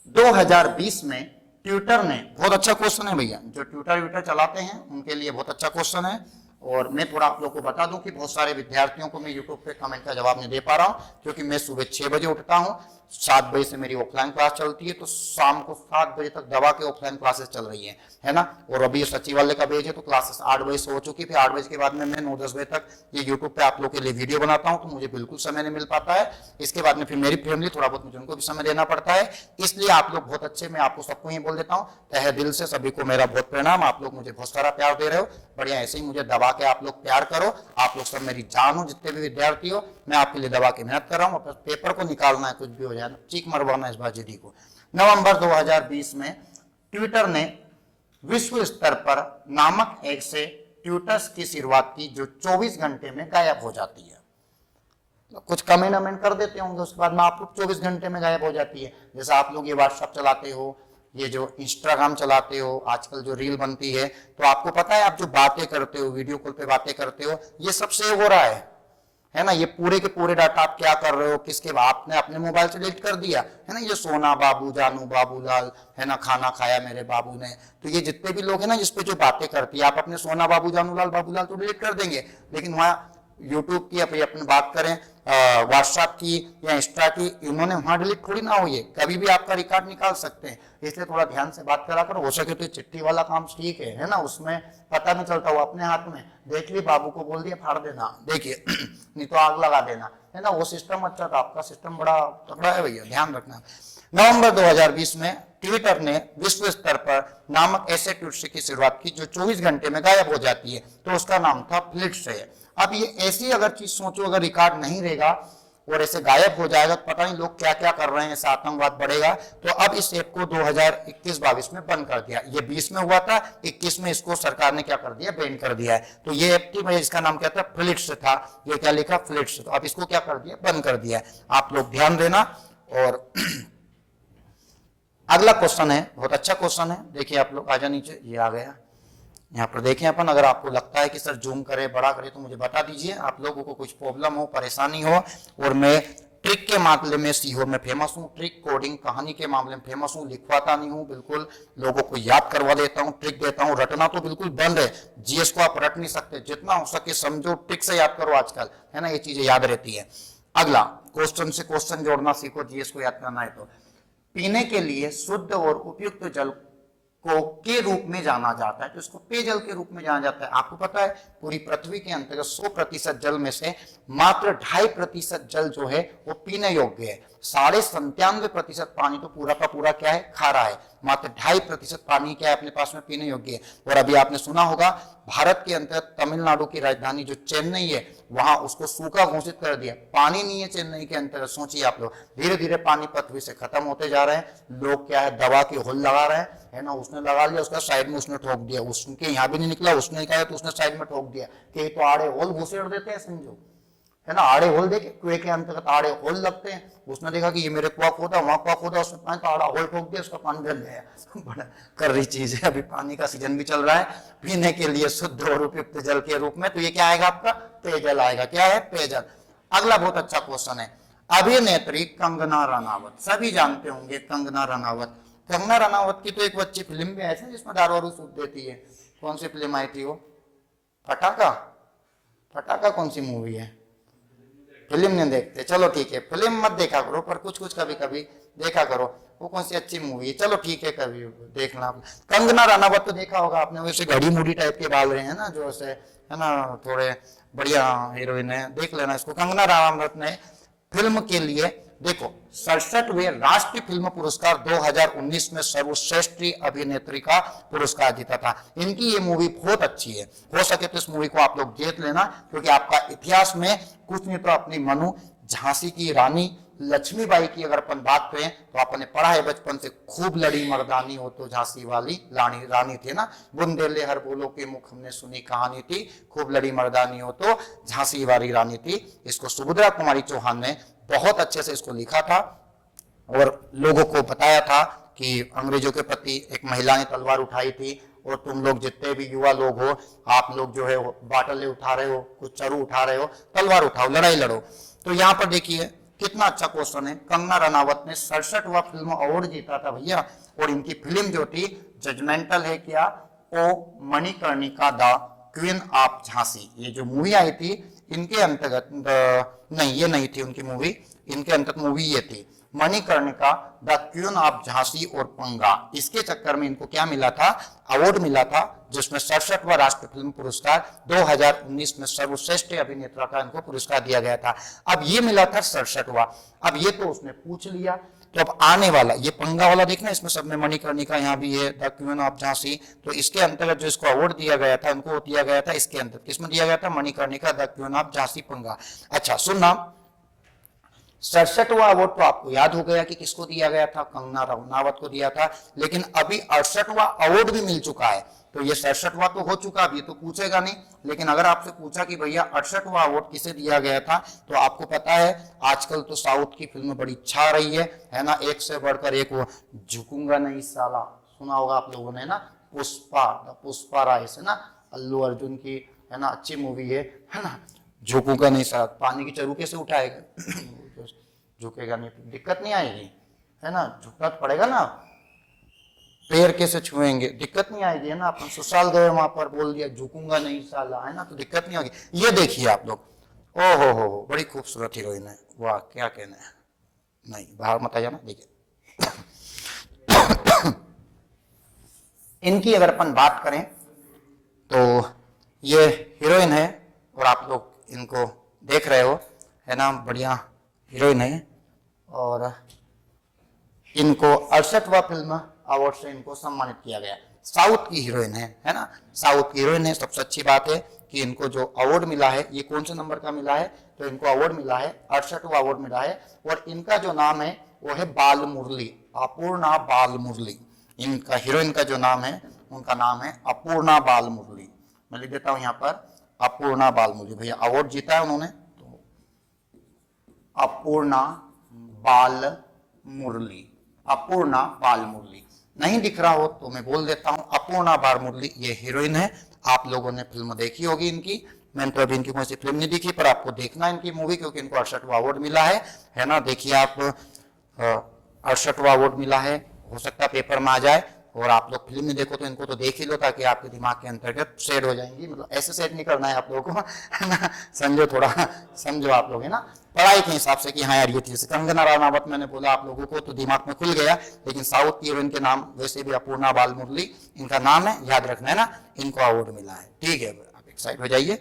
2020 में ट्विटर ने, बहुत अच्छा क्वेश्चन है भैया, जो ट्विटर चलाते हैं उनके लिए बहुत अच्छा क्वेश्चन है। और मैं थोड़ा आप लोगों को बता दूं कि बहुत सारे विद्यार्थियों को मैं यूट्यूब पे कमेंट का जवाब नहीं दे पा रहा हूं, क्योंकि मैं सुबह 6 बजे उठता हूं, 7 बजे से मेरी ऑफलाइन क्लास चलती है, तो शाम को 7 बजे तक दवा के ऑफलाइन क्लासेस चल रही है ना। और अभी सचिवालय का बैच है, तो क्लासेस 8 बजे से हो चुकी, फिर 8 बजे के बाद में मैं 9-10 बजे तक ये यूट्यूब पे आप लोग के लिए वीडियो बनाता हूँ, तो मुझे बिल्कुल समय नहीं मिल पाता है। इसके बाद में फिर मेरी फैमिली, थोड़ा बहुत मुझे उनको भी समय देना पड़ता है, इसलिए आप लोग बहुत अच्छे, मैं आपको सबको ही बोल देता हूँ, तहे दिल से सभी को मेरा बहुत प्रणाम। आप लोग मुझे बहुत सारा प्यार दे रहे हो, बढ़िया, ऐसे ही मुझे दबा के आप लोग प्यार करो। आप लोग सब मेरी जान हो, जितने भी विद्यार्थी हो, मैं आपके लिए दबा के मेहनत कर रहा हूँ। पेपर को निकालना है, कुछ भी हो जाए, चीख मरवाना इस बार जीडी को। नवंबर 2020 में ट्विटर ने विश्व स्तर पर नामक एक से ट्वीटर्स की शुरुआत की, जो 24 घंटे में गायब हो जाती है। तो कुछ कमेंट कर देते होंगे, उसके बाद में आप लोग 24 घंटे में गायब हो जाती है। जैसे आप लोग ये व्हाट्सएप चलाते हो, ये जो इंस्टाग्राम चलाते हो, आजकल जो रील बनती है, तो आपको पता है आप जो बातें करते हो, वीडियो कॉल पे बातें करते हो, ये सब सेव हो रहा है ना। ये पूरे के पूरे डाटा आप क्या कर रहे हो, किसके, आपने अपने मोबाइल से डिलीट कर दिया है ना। ये सोना बाबू, जानू बाबूलाल, है ना, खाना खाया मेरे बाबू ने, तो ये जितने भी लोग हैं ना जिसपे जो बातें करती है, आप अपने सोना बाबू, जानू लाल, बाबूलाल तो डिलीट कर देंगे, लेकिन वहाँ यूट्यूब की अपनी बात करें, व्हाट्सएप की या इंस्टा की, इन्होंने वहां डिलीट थोड़ी ना हुई है, कभी भी आपका रिकॉर्ड निकाल सकते हैं। इसलिए थोड़ा ध्यान से बात करा करो, हो सके तो चिट्ठी वाला काम ठीक है ना, उसमें पता नहीं चलता, वो अपने हाथ में, देख ली बाबू को बोल दिया फाड़ देना, देखिए नहीं तो आग लगा देना, है ना। वो सिस्टम अच्छा था, आपका सिस्टम बड़ा तगड़ा है भैया, ध्यान रखना। नवंबर 2020 में ट्विटर ने विश्व स्तर पर नामक ऐसे ट्वीट की शुरुआत की, जो 24 घंटे में गायब हो जाती है, तो उसका नाम था फ्लिट से। अब ये ऐसी अगर चीज सोचो, अगर रिकॉर्ड नहीं रहेगा और ऐसे गायब हो जाएगा, तो पता नहीं लोग क्या क्या कर रहे हैं, ऐसा आतंकवाद बढ़ेगा। तो अब इस ऐप को 2021-22 में बंद कर दिया। ये 20 में हुआ था, 21 में इसको सरकार ने क्या कर दिया, बैन कर दिया है। तो ये ऐप थी, इसका नाम क्या था, फ्लिट्स था। ये क्या लिखा, फ्लिट्स। तो अब इसको क्या कर दिया, बंद कर दिया है। आप लोग ध्यान देना। और अगला क्वेश्चन है, बहुत अच्छा क्वेश्चन है, देखिए आप लोग, आजा नीचे, ये आ गया। यहाँ पर देखें अपन, अगर आपको लगता है कि सर जूम करे, बड़ा करे, तो मुझे बता दीजिए। आप लोगों को कुछ प्रॉब्लम हो, परेशानी हो, और मैं ट्रिक के मामले में सीहोर में फेमस हूँ, ट्रिक कोडिंग कहानी के मामले में फेमस हूँ, लिखवाता नहीं हूँ, बिल्कुल लोगों को याद करवा देता हूँ, ट्रिक देता हूँ। रटना तो बिल्कुल बंद है, जीएस को आप रट नहीं सकते, जितना हो सके समझो, ट्रिक से याद करो आजकल, है ना, ये चीजें याद रहती है। अगला क्वेश्चन से क्वेश्चन जोड़ना सीखो, जीएस को याद करना है तो। पीने के लिए शुद्ध और उपयुक्त जल को के रूप में जाना जाता है, तो इसको पेयजल के रूप में जाना जाता है। आपको पता है पूरी पृथ्वी के अंतर्गत 100% जल में से मात्र 2.5% जल जो है वो पीने योग्य है। 97.5% पानी तो पूरा का पूरा क्या है, खारा है। मात्र 2.5% पानी क्या है अपने पास में पीने योग्य है। और अभी आपने सुना होगा भारत के अंतर्गत तमिलनाडु की राजधानी जो चेन्नई है, वहां उसको सूखा घोषित कर दिया, पानी नहीं है चेन्नई के अंतर्गत। सोचिए आप लोग, धीरे धीरे पानी पृथ्वी से खत्म होते जा रहे हैं। लोग क्या है, दवा की होल लगा रहे हैं, है ना, उसने लगा लिया, उसका साइड में उसने ठोक दिया, उसके यहाँ भी नहीं निकला, उसने कहा तो उसने साइड में ठोक दिया कि तो आड़े होल घुसेड़ देते हैं, समझो, है ना। आड़े होल देखे, कुएं के अंतर्गत आड़े होल लगते हैं। उसने देखा कि ये मेरे कुआ खोदा, वहां कुआ खोदा, उसने पानी तो आड़ा होल ठोक दिया, उसका पानी बन गया। बड़ा कर रही चीज है। अभी पानी का सीजन भी चल रहा है, पीने के लिए शुद्ध और उपयुक्त जल के रूप में, तो ये क्या आएगा आपका, पेयजल आएगा। क्या है, पेयजल। अगला बहुत अच्छा क्वेश्चन है, अभिनेत्री कंगना रनावत, सभी जानते होंगे कंगना रनावत। कंगना रनावत की तो एक अच्छी फिल्म भी आई थी जिसमें दारू वारू सूट देती है। कौन सी फिल्म आई थी वो, फटाका? फटाका कौन सी मूवी है? फिल्म नहीं देखते, चलो ठीक है, फिल्म मत देखा करो, पर कुछ कुछ कभी कभी देखा करो। वो कौन सी अच्छी मूवी है, चलो ठीक है, कभी देखना। कंगना रनावत तो देखा होगा आपने, वैसे घड़ी मुड़ी टाइप के बाल रहे हैं ना, जो ऐसे, है ना, थोड़े बढ़िया हीरोइन है, देख लेना इसको। कंगना रनावत ने फिल्म के लिए देखो 67वें राष्ट्रीय फिल्म पुरस्कार 2019 में सर्वश्रेष्ठ अभिनेत्री का पुरस्कार जीता था। इनकी ये मूवी बहुत अच्छी है, हो सके तो इस मूवी को आप लोग देख लेना, क्योंकि आपका इतिहास में कुछ नहीं तो अपनी मनु झांसी की रानी लक्ष्मीबाई की अगर अपन बात करें तो आपने पढ़ा है बचपन से, खूब लड़ी मर्दानी हो तो झांसी वाली रानी थी ना, बुंदेले हर बोलो के मुख हमने सुनी कहानी थी, खूब लड़ी मर्दानी हो तो झांसी वाली रानी थी। इसको सुभद्रा कुमारी चौहान ने बहुत अच्छे से इसको लिखा था और लोगों को बताया था कि अंग्रेजों के प्रति एक महिला ने तलवार उठाई थी, और तुम लोग जितने भी युवा लोग हो, आप लोग जो है बाटले उठा रहे हो, कुछ चरू उठा रहे हो, तलवार उठाओ, लड़ाई लड़ो। तो यहाँ पर देखिए कितना अच्छा क्वेश्चन है। कंगना रनावत ने 67वां फिल्म अवार्ड जीता था भैया, और इनकी फिल्म जो थी जजमेंटल है क्या, ओ Manikarnika the queen of Jhansi, ये जो मूवी आई थी इनके अंतर्गत, नहीं ये नहीं थी उनकी मूवी, इनके अंतर्गत मूवी ये थी Manikarnika the queen of Jhansi और पंगा। इसके चक्कर में इनको क्या मिला था, अवार्ड मिला था, जिसमें 67वां राष्ट्रीय फिल्म पुरस्कार 2019 में सर्वश्रेष्ठ अभिनेता का इनको पुरस्कार दिया गया था। अब ये मिला था 67वां, अब ये तो उसने पूछ लिया, तो अब आने वाला ये पंगा वाला देखना, इसमें सब में मणिकर्णिका यहाँ भी है, द क्वीन ऑफ झांसी, तो इसके अंतर्गत जो इसको अवार्ड दिया गया था, इनको दिया गया था इसके अंतर्गत, किसमें दिया गया था, Manikarnika the queen of Jhansi पंगा। अच्छा सुनना, 67वां अवार्ड तो आपको याद हो गया कि किसको दिया गया था, कंगना रनावत को दिया था, लेकिन अभी 68वां अवार्ड भी मिल चुका है। तो ये 67वां तो हो चुका, अब ये तो पूछेगा नहीं, लेकिन अगर आपसे पूछा कि भैया 68वां अवार्ड किसे दिया गया था, तो आपको पता है आजकल तो साउथ की फिल्म बड़ी छा रही है ना, एक से बढ़कर एक, वो झुकूंगा नहीं साला, सुना होगा आप लोगों ने ना, पुष्पा राय से ना, अल्लू अर्जुन की, है ना, अच्छी मूवी है ना, झुकूंगा नहीं साला, पानी की चरू कैसे उठाएगा, झुकेगा नहीं, दिक्कत नहीं आएगी, है ना, झुकना तो पड़ेगा ना, पैर कैसे छुएंगे, दिक्कत नहीं आएगी, है ना। अपन ससुराल गए वहां पर बोल दिया झुकूंगा नहीं साला, है ना, तो दिक्कत नहीं होगी। ये देखिए आप लोग, ओ हो बड़ी खूबसूरत हीरोइन है, वाह क्या कहना है, नहीं बाहर मत आ जाना। देखिए इनकी अगर अपन बात करें तो ये हीरोइन है, और आप लोग इनको देख रहे हो, है ना, बढ़िया हीरोइन है, और इनको 68वां फिल्म अवार्ड से इनको सम्मानित किया गया। साउथ की हीरोइन है ना, साउथ की हीरोइन है। सबसे अच्छी बात है कि इनको जो अवार्ड मिला है ये कौन से नंबर का मिला है, तो इनको अवार्ड मिला है 68वां अवार्ड मिला है। और इनका जो नाम है वो है बाल मुरली, अपूर्णा बाल मुरली। इनका हीरोइन का जो नाम है उनका नाम है अपूर्णा बाल मुरली। मैं लिख देता हूं यहाँ पर अपूर्णा बाल मुरली। भैया अवार्ड जीता है उन्होंने, तो अपूर्णा बाल मुरली, अपूर्णा बाल मुरली। नहीं दिख रहा हो तो मैं बोल देता हूं अपूर्णा बाल मुरली ये हीरोइन है। आप लोगों ने फिल्म देखी होगी इनकी, मैंने तो अभी इनकी कोई सी फिल्म नहीं देखी, पर आपको देखना इनकी मूवी क्योंकि इनको 68वां अवार्ड मिला है ना। देखिए आप 68वां अवार्ड मिला है, हो सकता है पेपर में आ जाए और आप लोग फिल्म में देखो तो इनको तो देख ही लो ताकि आपके दिमाग के अंतर्गत सेट हो जाएंगी। मतलब ऐसे सेट नहीं करना है आप लोगों को, है ना, समझो, थोड़ा समझो आप लोग, है ना, पढ़ाई के हिसाब से कि हाँ यार ये चीज। कंगना रनावत मैंने बोला आप लोगों को तो दिमाग में खुल गया, लेकिन साउथ की हीरोइन के नाम वैसे भी अपूर्णा बाल मुरली इनका नाम है, याद रखना है ना, इनको अवार्ड मिला है। ठीक है, आप एक्साइट हो जाइए।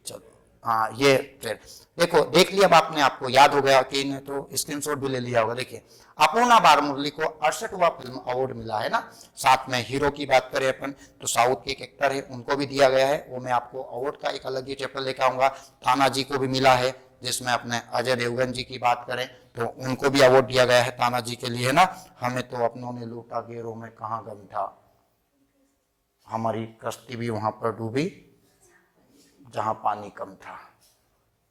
चलो हाँ, ये फिर देखो देख लिया अब आपने, आपको याद हो गया कि इन्हें तो स्क्रीनशॉट भी ले लिया होगा। देखिए अपूर्णा बाल मुरली को 68वां फिल्म अवार्ड मिला है ना। साथ में हीरो की बात करें अपन तो साउथ के एक एक्टर है उनको भी दिया गया है, वो मैं आपको अवार्ड का एक अलग ही चैप्टर लेकर आऊंगा। तानाजी को भी मिला है, जिसमें अपने अजय देवगन जी की बात करें तो उनको भी अवार्ड दिया गया है तानाजी के लिए, है ना। हमें तो अपनों ने लूटा गेरों में कहाँ गम था, हमारी कश्ती भी वहां पर डूबी जहां पानी कम था।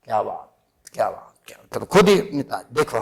क्या बात, क्या बात, क्या बात। तो खुद ही मिताज देखो,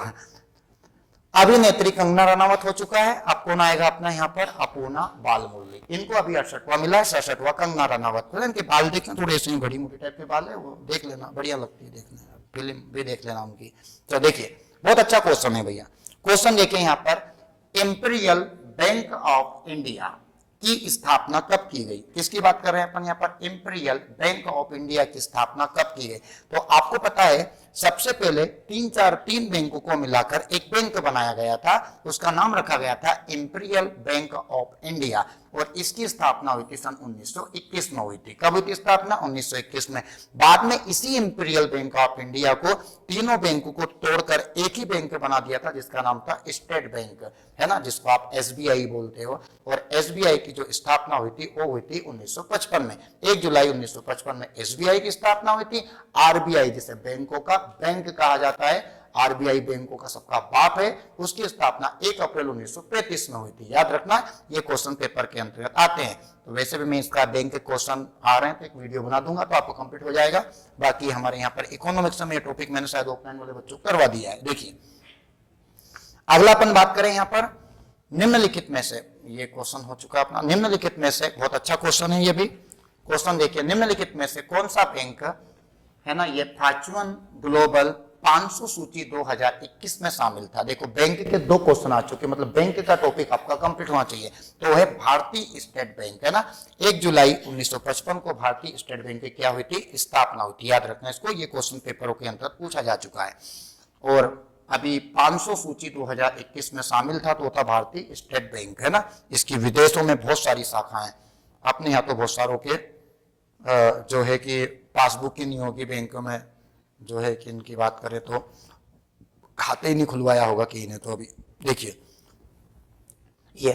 अभिनेत्री कंगना रनावत हो चुका है। अब कौन आएगा अपना यहाँ पर, अपूर्णा बाल मुरली। इनको अभी 68वां मिला है, 67वां कंगना रनावत। इनके बाल देखना थोड़े ऐसे बड़ी मोटी टाइप के बाल है, वो देख लेना, बढ़िया लगती है देखने, फिल्म भी देख लेना उनकी। तो देखिए बहुत अच्छा क्वेश्चन है भैया। क्वेश्चन देखिए यहाँ पर, इंपीरियल बैंक ऑफ इंडिया की स्थापना कब की गई। किसकी बात कर रहे हैं अपन यहाँ पर, इंपीरियल बैंक ऑफ इंडिया की स्थापना कब की गई। तो आपको पता है सबसे पहले तीन बैंकों को मिलाकर एक बैंक बनाया गया था, उसका नाम रखा गया था इंपीरियल बैंक ऑफ इंडिया। और इसकी स्थापना हुई थी सन 1921 में हुई थी। कब हुई थी स्थापना, 1921 में। बाद में इसी इंपीरियल बैंक ऑफ इंडिया को तीनों बैंकों को तोड़कर एक ही बैंक बना दिया था, जिसका नाम था स्टेट बैंक, है ना, जिसको आप एसबीआई बोलते हो। और एसबीआई की जो स्थापना हुई थी वो हुई थी 1955 में, 1 जुलाई 1955 में एसबीआई की स्थापना हुई थी। आरबीआई जिसे बैंकों का बैंक कहा जाता है, आरबीआई बैंकों का सबका बाप है, उसकी स्थापना 1 अप्रैल 1935 में हुई थी। याद रखना, ये क्वेश्चन पेपर के अंतर्गत आते हैं। तो वैसे भी मैं इसका बैंक के क्वेश्चन आ रहे हैं तो एक वीडियो बना दूंगा तो आपको कंप्लीट हो जाएगा। बाकी हमारे यहाँ पर इकोनॉमिक्स में टॉपिक मैंने शायद ऑफलाइन वाले बच्चों को करवा दिया है। देखिए अगला अपन बात करें यहाँ पर निम्नलिखित में से, ये क्वेश्चन हो चुका अपना, निम्नलिखित में से बहुत अच्छा क्वेश्चन है ये भी। क्वेश्चन देखिए, निम्नलिखित में से कौन सा बैंक है ना, ये फॉर्च्यून ग्लोबल 500 सूची 2021 में शामिल था। देखो बैंक के 2 क्वेश्चन आ चुके, मतलब बैंक का टॉपिक आपका कंप्लीट होना चाहिए। तो है भारतीय स्टेट बैंक, है ना। 1 जुलाई 1955 को भारतीय स्टेट बैंक की क्या हुई थी, स्थापना हुई थी। याद रखना इसको, ये क्वेश्चन पेपरों के अंतर्गत पूछा जा चुका है। और अभी 500 सूची 2021 में शामिल था तो था भारतीय स्टेट बैंक, है ना। इसकी विदेशों में बहुत सारी शाखाएं, अपने यहाँ तो बहुत सारों के जो है कि पासबुक ही नहीं होगी बैंकों में, जो है कि इनकी बात करें तो खाते ही नहीं खुलवाया होगा कि इन्हें। तो अभी देखिए ये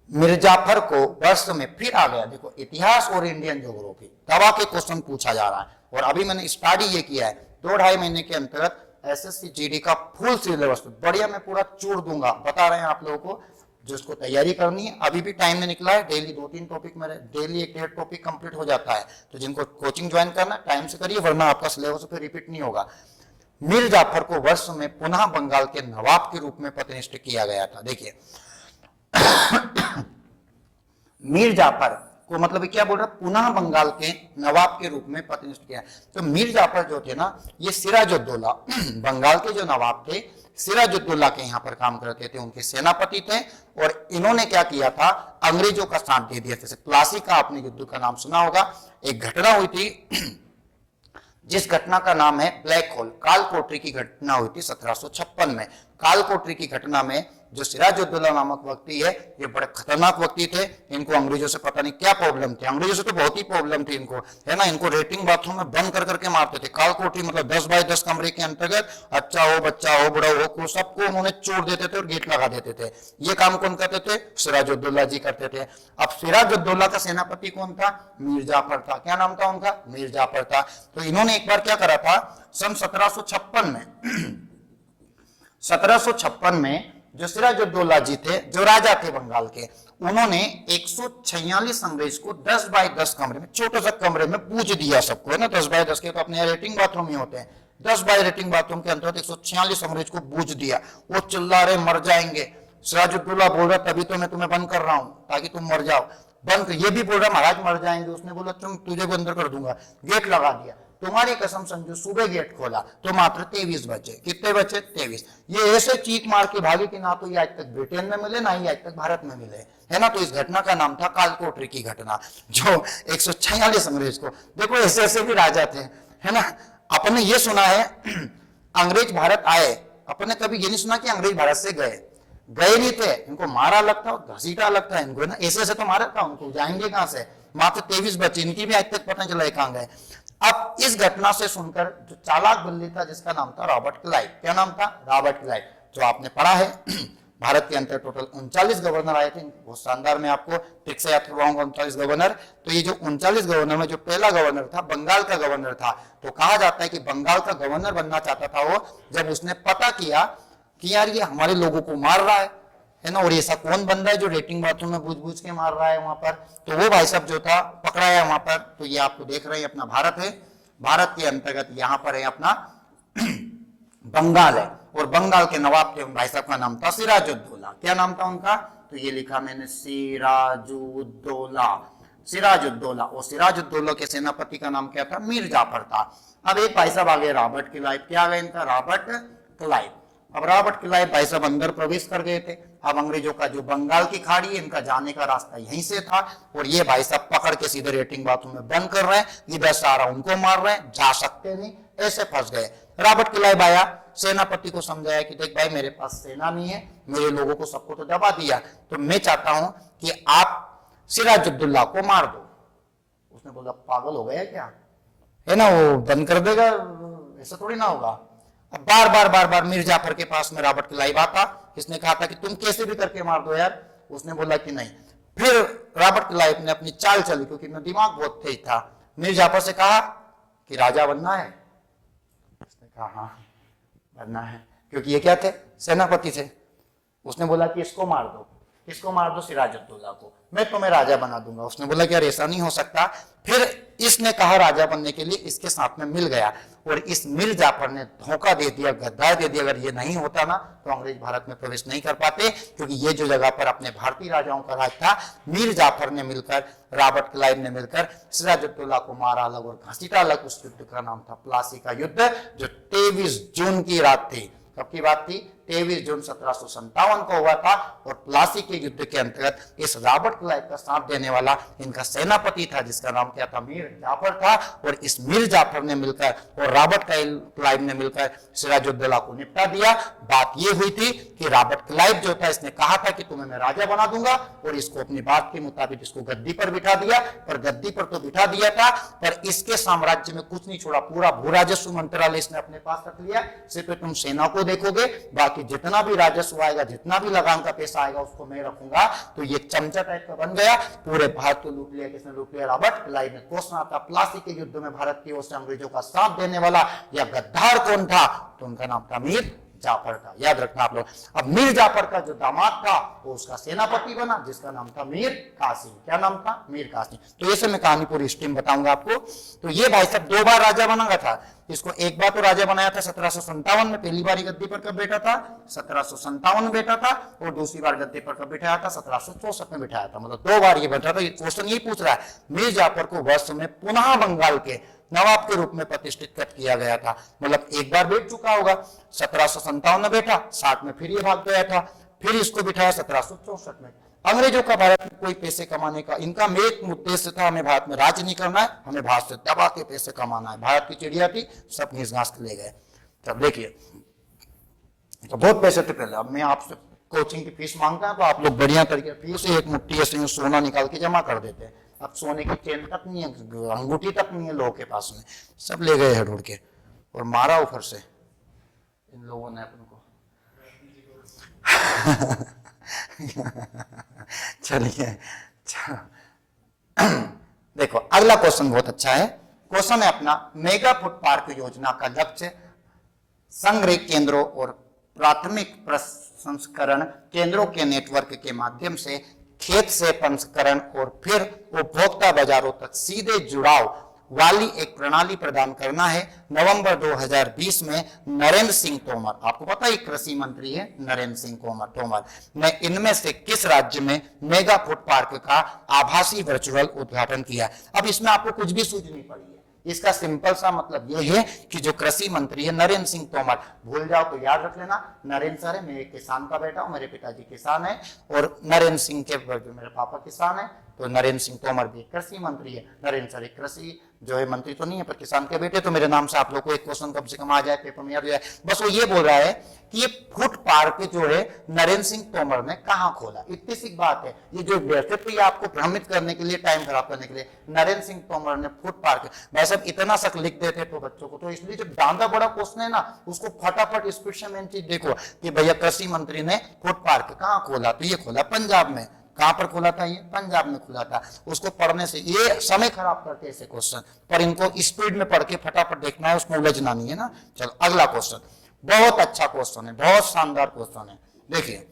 मिर्जाफर को वर्ष में फिर आ गया। देखो इतिहास और इंडियन ज्योग्राफी दवा के क्वेश्चन पूछा जा रहा है। और अभी मैंने स्टार्ट ये किया है 2-2.5 महीने के अंतर्गत एसएससी जीडी का फुल सिलेबस बढ़िया मैं पूरा चूड़ दूंगा, बता रहे हैं आप लोगों को जिसको तैयारी करनी है। अभी भी टाइम नहीं निकला है, डेली 2-3 टॉपिक मेरे, डेली 1-1.5 टॉपिक कंप्लीट हो जाता है। तो जिनको कोचिंग ज्वाइन करना टाइम से करिए, वरना आपका सिलेबस फिर रिपीट नहीं होगा। मीर जाफर को वर्ष में पुनः बंगाल के नवाब के रूप में प्रतिष्ठित किया गया था। देखिए मीर जाफर को मतलब क्या बोल रहा है, पुनः बंगाल के नवाब के रूप में प्रतिष्ठित किया। तो मीर जाफर जो थे ना, ये सिराजुद्दौला बंगाल के जो नवाब थे सिराजुद्दौला के यहाँ पर काम करते थे, उनके सेनापति थे। और इन्होंने क्या किया था, अंग्रेजों का साथ दे दिया। जैसे प्लासी का आपने युद्ध का नाम सुना होगा, एक घटना हुई थी जिस घटना का नाम है ब्लैक होल, काल कोठरी की घटना हुई थी 1756 में। काल कोठरी की घटना में जो सिराजुद्दौला नामक व्यक्ति है, ये बड़े खतरनाक व्यक्ति थे। इनको अंग्रेजों से पता नहीं क्या प्रॉब्लम थी, अंग्रेजों से तो बहुत ही प्रॉब्लम थी इनको, है ना। इनको रेटिंग बाथरूम में बंद कर करके मारते थे। काल कोठरी मतलब 10 बाय 10 कमरे के अंतर्गत अच्छा हो, बच्चा हो, बड़ा हो, सबको उन्होंने चोर देते थे और गेट लगा देते थे। ये काम कौन करते थे? सिराजुद्दौला जी करते थे। अब सिराजुद्दौला का सेनापति कौन था? मीर जाफर था। क्या नाम था उनका? मीर जाफर था। तो इन्होंने एक बार क्या करा था, सन 1756 में 1756 में जो सिराजुद्दौला जी थे, जो राजा थे बंगाल के, उन्होंने 146 अंग्रेज को 10 बाय 10 कमरे में, छोटे से कमरे में पूछ दिया सबको, है ना। 10 बाय 10 के तो अपने रेटिंग बाथरूम ही होते हैं। 10 बाय रेटिंग बाथरूम के अंतर्गत 146 अंग्रेज को बूझ दिया। वो चिल्ला रहे मर जाएंगे। सिराजुद्दौला बोल रहा तभी तो मैं तुम्हें बंद कर रहा हूं ताकि तुम मर जाओ। बंद ये भी बोल रहा महाराज मर जाएंगे। उसने बोला तुम तुझे अंदर कर दूंगा। गेट लगा दिया। तुम्हारी कसम समझो, सुबह गेट खोला तो मात्र 23 बचे। कितने बचे? 23। ये ऐसे चीख मार के भागे कि ना तो ये आज तक ब्रिटेन में मिले, ना ही आज तक भारत में मिले, है ना। तो इस घटना का नाम था कालकोठरी की घटना, जो 146 अंग्रेज को, देखो ऐसे ऐसे भी राजा थे, है ना। अपने ये सुना है अंग्रेज भारत आए, अपने कभी ये नहीं सुना कि अंग्रेज भारत से गए नहीं थे। इनको मारा अलग था, घसीटा अलग था इनको, ना। ऐसे ऐसे तो मारा था उनको, जाएंगे कहां से? मात्र 23 बच्चे, इनकी भी आज तक पता चला कहां गए। अब इस घटना से सुनकर जो चालाक बल्ली था, जिसका नाम था रॉबर्ट क्लाइव, क्या नाम था? रॉबर्ट क्लाइव, जो आपने पढ़ा है। भारत के अंदर टोटल 39 गवर्नर आए थे। बहुत शानदार, मैं आपको ठीक से याद करवाऊंगा 39 गवर्नर। तो ये जो 39 गवर्नर में जो पहला गवर्नर था, बंगाल का गवर्नर था। तो कहा जाता है कि बंगाल का गवर्नर बनना चाहता था वो, जब उसने पता किया कि यार ये हमारे लोगों को मार रहा है ना। और ऐसा कौन बंदा है जो रेटिंग बाथरूम में बूझ बूझ के मार रहा है वहां पर? तो वो भाई साहब जो था पकड़ा है वहां पर। तो ये आपको देख रहे हैं अपना भारत है, भारत के अंतर्गत यहाँ पर है अपना बंगाल है। और बंगाल के नवाब थे भाई साहब का नाम था सिराजुद्दौला। क्या नाम था उनका? तो ये लिखा मैंने, सिराजुद्दौला, सिराजुद्दौला। और सिराजुद्दौला के सेनापति का नाम क्या था? मीर जाफर था। अब एक भाई साहब आ गए रॉबर्ट क्लाइव। क्या आ गया इनका? Robert Clive. अब रॉबर्ट क्लाइव भाई साहब अंदर प्रवेश कर गए थे। अब अंग्रेजों का जो बंगाल की खाड़ी है, इनका जाने का रास्ता यहीं से था। और ये भाई साहब पकड़ के सीधे रेटिंग बाथरूम में बंद कर रहे हैं। इधर सारा उनको मार रहे हैं, जा सकते नहीं, ऐसे फंस गए। रॉबर्ट क्लाइव आया, सेनापति को समझाया कि देख भाई मेरे पास सेना नहीं है, मेरे लोगों को सबको तो दबा दिया, तो मैं चाहता हूं कि आप सिराजुद्दौला को मार दो। उसने बोला पागल हो गया क्या, है ना, वो बंद कर देगा, ऐसा थोड़ी ना होगा। अब बार बार बार बार मीर जाफर के पास में रॉबर्ट क्लाइव आता। इसने कहा था कि तुम कैसे भी करके मार दो यार। उसने बोला कि नहीं। फिर रॉबर्ट क्लाइव ने अपनी चाल चली, क्योंकि मेरा दिमाग बहुत तेज था। मीर जाफर से कहा कि राजा बनना है। उसने कहा हाँ बनना है, क्योंकि ये क्या थे? सेनापति थे। उसने बोला कि इसको मार दो, इसको मार दो, सिराजुद्दौला को, मैं तुम्हें राजा बना दूंगा। उसने बोला कि यार ऐसा नहीं हो सकता। फिर इसने कहा राजा बनने के लिए, इसके साथ में मिल गया। और इस मीर जाफर ने धोखा दे दिया, गद्दार दे दिया। अगर ये नहीं होता ना तो अंग्रेज भारत में प्रवेश नहीं कर पाते, क्योंकि ये जो जगह पर अपने भारतीय राजाओं का राज था, मीर जाफर ने मिलकर, रॉबर्ट क्लाइव ने मिलकर सिराजुद्दौला को मारा अलग और घसीटा अलग। उस युद्ध का नाम था प्लासी का युद्ध, जो 23 जून की रात थी। कब की बात थी? 23 जून 1757 को हुआ था। और प्लासी के युद्ध के अंतर्गत इस रॉबर्ट क्लाइव का साथ देने वाला इनका सेनापति था, जिसका नाम क्या था? मीर जाफर था। और इस मीर जाफर ने मिलकर और रॉबर्ट क्लाइव ने मिलकर सिराजुद्दौला को निपटा दिया। बात यह हुई थी कि रॉबर्ट क्लाइव जो था, इसने कहा था कि तुम्हें मैं राजा बना दूंगा, और इसको अपनी बात के मुताबिक इसको गद्दी पर बिठा दिया। पर गद्दी पर तो बिठा दिया था, पर इसके साम्राज्य में कुछ नहीं छोड़ा। पूरा भू राजस्व मंत्रालय इसने अपने पास रख लिया। सिर्फ तुम सेना को देखोगे, बाकी जितना भी राजस्व आएगा, जितना भी लगान का पैसा आएगा, उसको मैं रखूंगा। तो ये चमचा टाइप का बन गया। पूरे भारत को लूट लिया। किसने लूट लिया? रॉबर्ट क्लाइव ने। क्वेश्चन आता प्लासी के युद्ध में भारत की ओर से अंग्रेजों का साथ देने वाला या गद्दार कौन था? तो उनका नाम था मीर जाफर था। याद रखना आप लोग। अब मीर जाफर का जो दामाद था वो उसका सेनापति बना, जिसका नाम था मीर कासिम। क्या नाम था? मीर कासिम। तो ये सब मैं कहानी पूरी स्ट्रीम बताऊंगा आपको। तो ये भाई साहब 2 बार राजा बना था। इसको एक बार तो राजा बनाया था 1757 में, पहली बार गद्दी पर कब बैठा था? 1757 में बैठा था। और दूसरी बार गद्दी पर कब बिठाया था? 1764 में बिठाया था। मतलब 2 बार ये बैठा था। क्वेश्चन ये पूछ रहा है, मीर जाफर को वर्ष में पुनः बंगाल के नवाब के रूप में प्रतिष्ठित किया गया था। मतलब एक बार बैठ चुका होगा, 1757 में बैठा, 60 में फिर ये भाग गया था, फिर इसको बिठाया 1764 में। अंग्रेजों का भारत में कोई पैसे कमाने का इनका एक उद्देश्य था, हमें भारत में राज नहीं करना है, हमें भारत से दबा के पैसे कमाना है। भारत की चिड़िया थी, सब घिस घास के ले गए। तब देखिए, तो बहुत पैसे थे पहले। अब मैं आपसे कोचिंग की फीस मांगता है तो आप लोग बढ़िया तरीके फीस एक मुट्ठी ऐसे सोना निकाल के जमा कर देते हैं। अब सोने की चेन तक नहीं है, अंगूठी तक नहीं है लोगों के पास में, सब ले गए हैं ढूंढ के और मारा ऊपर से इन लोगों ने अपन को। चलिए देखो अगला क्वेश्चन बहुत अच्छा है। क्वेश्चन है अपना, मेगा फूड पार्क योजना का लक्ष्य संग्रह केंद्रों और प्राथमिक प्रसंस्करण केंद्रों के नेटवर्क के माध्यम से खेत से प्रसंस्करण और फिर उपभोक्ता बाजारों तक सीधे जुड़ाव वाली एक प्रणाली प्रदान करना है। नवंबर 2020 में नरेंद्र सिंह तोमर, आपको पता है कृषि मंत्री है नरेंद्र सिंह तोमर ने इनमें से किस राज्य में मेगा फूड पार्क का आभासी वर्चुअल उद्घाटन किया। अब इसमें आपको कुछ भी सूझनी पड़ी है, इसका सिंपल सा मतलब यह है कि जो कृषि मंत्री है नरेंद्र सिंह तोमर, भूल जाओ तो याद रख लेना, नरेंद्र सर है, मैं एक किसान का बेटा हूं, मेरे पिताजी किसान है और नरेंद्र सिंह के मेरे पापा किसान है, तो नरेंद्र सिंह तोमर भी कृषि मंत्री है। नरेंद्र सर एक कृषि जो है मंत्री तो नहीं है पर किसान के बेटे, तो मेरे नाम से आप लोग को एक क्वेश्चन कम से कम आ जाए, पेपर में याद हो जाए। बस वो ये बोल रहा है कि ये फूड पार्क जो है नरेंद्र सिंह तोमर ने कहां खोला, इतनी सी बात है। ये जो वैसे तो ये आपको भ्रमित करने के लिए, टाइम खराब करने के लिए, नरेंद्र सिंह तोमर ने फूड पार्क, भाई साहब इतना सक लिख देते तो बच्चों को, तो इसलिए जो डांदा बड़ा क्वेश्चन है ना उसको फटाफट स्पीड से मेन चीज देखो कि भैया कृषि मंत्री ने फूड पार्क कहां खोला, तो ये खोला पंजाब में। कहां पर खुला था, ये पंजाब में खुला था। उसको पढ़ने से ये समय खराब करते ऐसे क्वेश्चन, पर इनको स्पीड में पढ़ के फटाफट देखना है, उसमें उलझना नहीं है ना। चलो अगला क्वेश्चन, बहुत अच्छा क्वेश्चन है, बहुत शानदार क्वेश्चन है। देखिए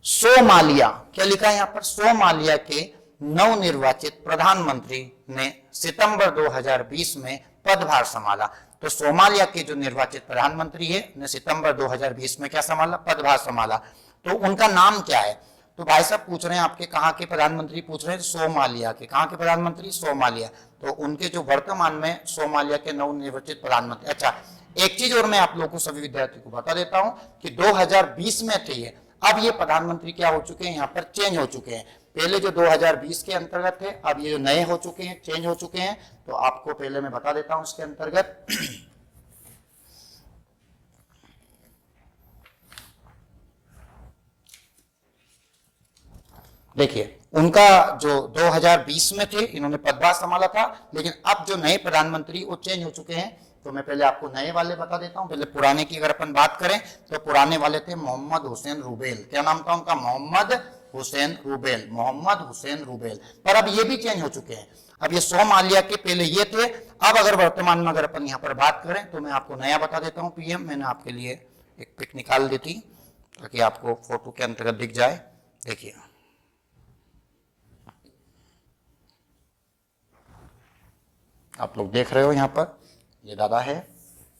सोमालिया, क्या लिखा है यहाँ पर, सोमालिया के नवनिर्वाचित प्रधानमंत्री ने सितंबर 2020 में पदभार संभाला। तो सोमालिया के जो निर्वाचित प्रधानमंत्री है ने सितंबर 2020 में क्या संभाला, पदभार संभाला। तो उनका नाम क्या है, तो भाई साहब पूछ रहे हैं आपके कहाँ के प्रधानमंत्री पूछ रहे हैं, सोमालिया के। कहाँ के प्रधानमंत्री, सोमालिया। तो उनके जो वर्तमान में सोमालिया के नवनिर्वाचित प्रधानमंत्री, अच्छा एक चीज और मैं आप लोगों को सभी विद्यार्थी को बता देता हूं कि 2020 में थे ये, अब ये प्रधानमंत्री क्या हो चुके हैं, यहाँ पर चेंज हो चुके हैं। पहले जो 2020 के अंतर्गत थे, अब ये जो नए हो चुके हैं, चेंज हो चुके हैं। तो आपको पहले मैं बता देता हूं इसके अंतर्गत। देखिए उनका जो 2020 में थे इन्होंने पदभार संभाला था, लेकिन अब जो नए प्रधानमंत्री वो चेंज हो चुके हैं। तो मैं पहले आपको नए वाले बता देता हूं। पहले पुराने की अगर अपन बात करें तो पुराने वाले थे मोहम्मद हुसैन रूबेल। क्या नाम था उनका, मोहम्मद हुसैन रूबेल, मोहम्मद हुसैन रूबेल। पर अब ये भी चेंज हो चुके हैं। अब ये सोमालिया के पहले ये थे, अब अगर वर्तमान में अगर अपन यहाँ पर बात करें तो मैं आपको नया बता देता हूँ पीएम। मैंने आपके लिए एक पिक निकाल दी थी ताकि आपको फोटो के अंतर्गत दिख जाए। देखिए आप लोग देख रहे हो यहाँ पर, ये दादा है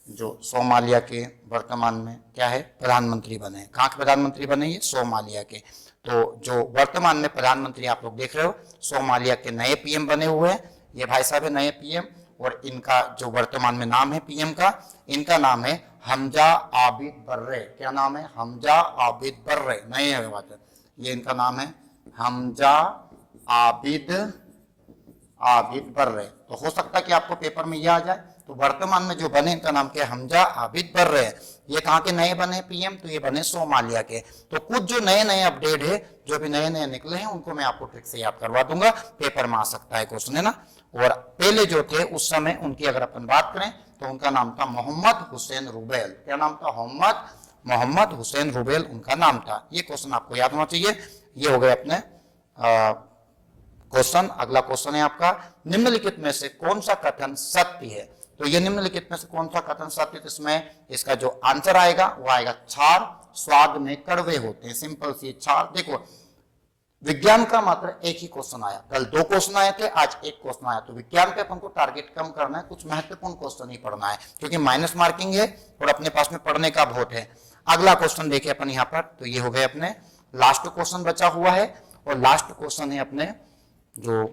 जो सोमालिया के वर्तमान में क्या है, प्रधानमंत्री बने। कहाँ के प्रधानमंत्री बने, ये सोमालिया के। तो जो वर्तमान में प्रधानमंत्री आप लोग देख रहे हो, सोमालिया के नए पीएम बने हुए हैं। ये भाई साहब है नए पीएम, और इनका जो वर्तमान में नाम है पीएम का, इनका नाम है हमजा आबिद बर्रे। क्या नाम है, हमजा आबिद बर्रे, नए है बात, ये इनका नाम है हमजा आबिद बर्रे। तो हो सकता है कि आपको पेपर में यह आ जाए। तो वर्तमान में जो बने इनका नाम क्या है, हमजा आबिद बर्रे। ये कहाँ के नए बने पीएम, तो ये बने सोमालिया के। तो कुछ जो नए नए अपडेट है, जो भी नए नए निकले हैं, उनको मैं आपको ट्रिक से याद करवा दूंगा, पेपर में आ सकता है क्वेश्चन, है ना। और पहले जो थे उस समय उनकी अगर अपन बात करें तो उनका नाम था मोहम्मद हुसैन रूबेल। क्या नाम था, मोहम्मद हुसैन रूबेल उनका नाम था। ये क्वेश्चन आपको याद होना चाहिए। ये हो गए अपने क्वेश्चन। अगला क्वेश्चन है आपका, निम्नलिखित में से कौन सा कथन सत्य है। तो ये निम्नलिखित में से कौन सा कथन सत्य है, इसमें इसका जो आंसर आएगा वो आएगा क्षार स्वाद में कड़वे होते हैं। सिंपल सी क्षार। देखो विज्ञान का मात्र एक ही क्वेश्चन आया, कल 2 क्वेश्चन आए थे, आज एक क्वेश्चन आया। तो विज्ञान पे अपन को टारगेट कम करना है, कुछ महत्वपूर्ण क्वेश्चन ही पढ़ना है, क्योंकि माइनस मार्किंग है और अपने पास में पढ़ने का बहुत है। अगला क्वेश्चन देखिए अपन यहाँ पर, तो ये हो गए अपने लास्ट क्वेश्चन बचा हुआ है, और लास्ट क्वेश्चन है अपने जो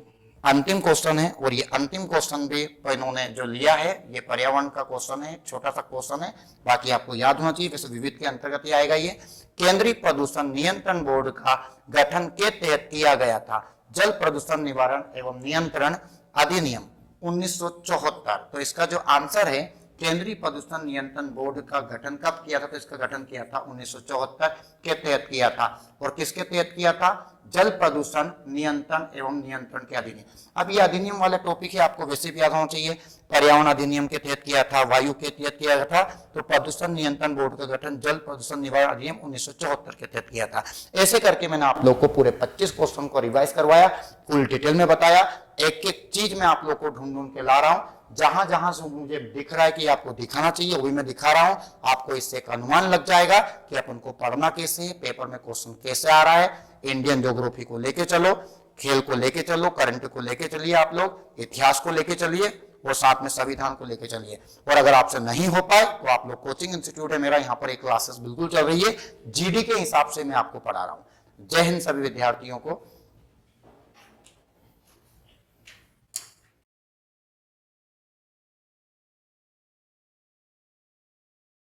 अंतिम क्वेश्चन है। और ये अंतिम क्वेश्चन भी इन्होंने जो लिया है, ये पर्यावरण का क्वेश्चन है, छोटा सा क्वेश्चन है, बाकी आपको याद होना चाहिए। वैसे विविध के अंतर्गत ही आएगा ये। केंद्रीय प्रदूषण नियंत्रण बोर्ड का गठन के तहत किया गया था जल प्रदूषण निवारण एवं नियंत्रण अधिनियम 1974। तो इसका जो आंसर है केंद्रीय प्रदूषण नियंत्रण बोर्ड का गठन कब किया था? तो इसका गठन किया था 1974 के तहत किया था। और किसके तहत किया था? जल प्रदूषण नियंत्रण एवं नियंत्रण के अधिनियम। अब ये अधिनियम वाले टॉपिक है, आपको वैसे भी याद होना चाहिए। पर्यावरण अधिनियम के तहत किया था, वायु के तहत किया था, तो प्रदूषण नियंत्रण बोर्ड का गठन जल प्रदूषण निवारण अधिनियम 1974 के तहत किया था। ऐसे करके मैंने आप लोग को पूरे 25 क्वेश्चन को रिवाइज करवाया, फुल डिटेल में बताया, एक एक चीज मैं आप लोग को ढूंढ ढूंढ के ला रहा हूं। जहां जहां से मुझे दिख रहा है कि आपको दिखाना चाहिए वही मैं दिखा रहा हूं। आपको इससे एक अनुमान लग जाएगा कि अपन को पढ़ना कैसे है, पेपर में क्वेश्चन कैसे आ रहा है। इंडियन ज्योग्राफी को लेके चलो, खेल को लेके चलो, करंट को लेके चलिए, आप लोग इतिहास को लेके चलिए और साथ में संविधान को लेके चलिए। और अगर आपसे नहीं हो पाए तो आप लोग कोचिंग इंस्टीट्यूट है मेरा, यहाँ पर एक क्लासेस बिल्कुल चल रही है, जीडी के हिसाब से मैं आपको पढ़ा रहा हूँ। जय हिंद सभी विद्यार्थियों को।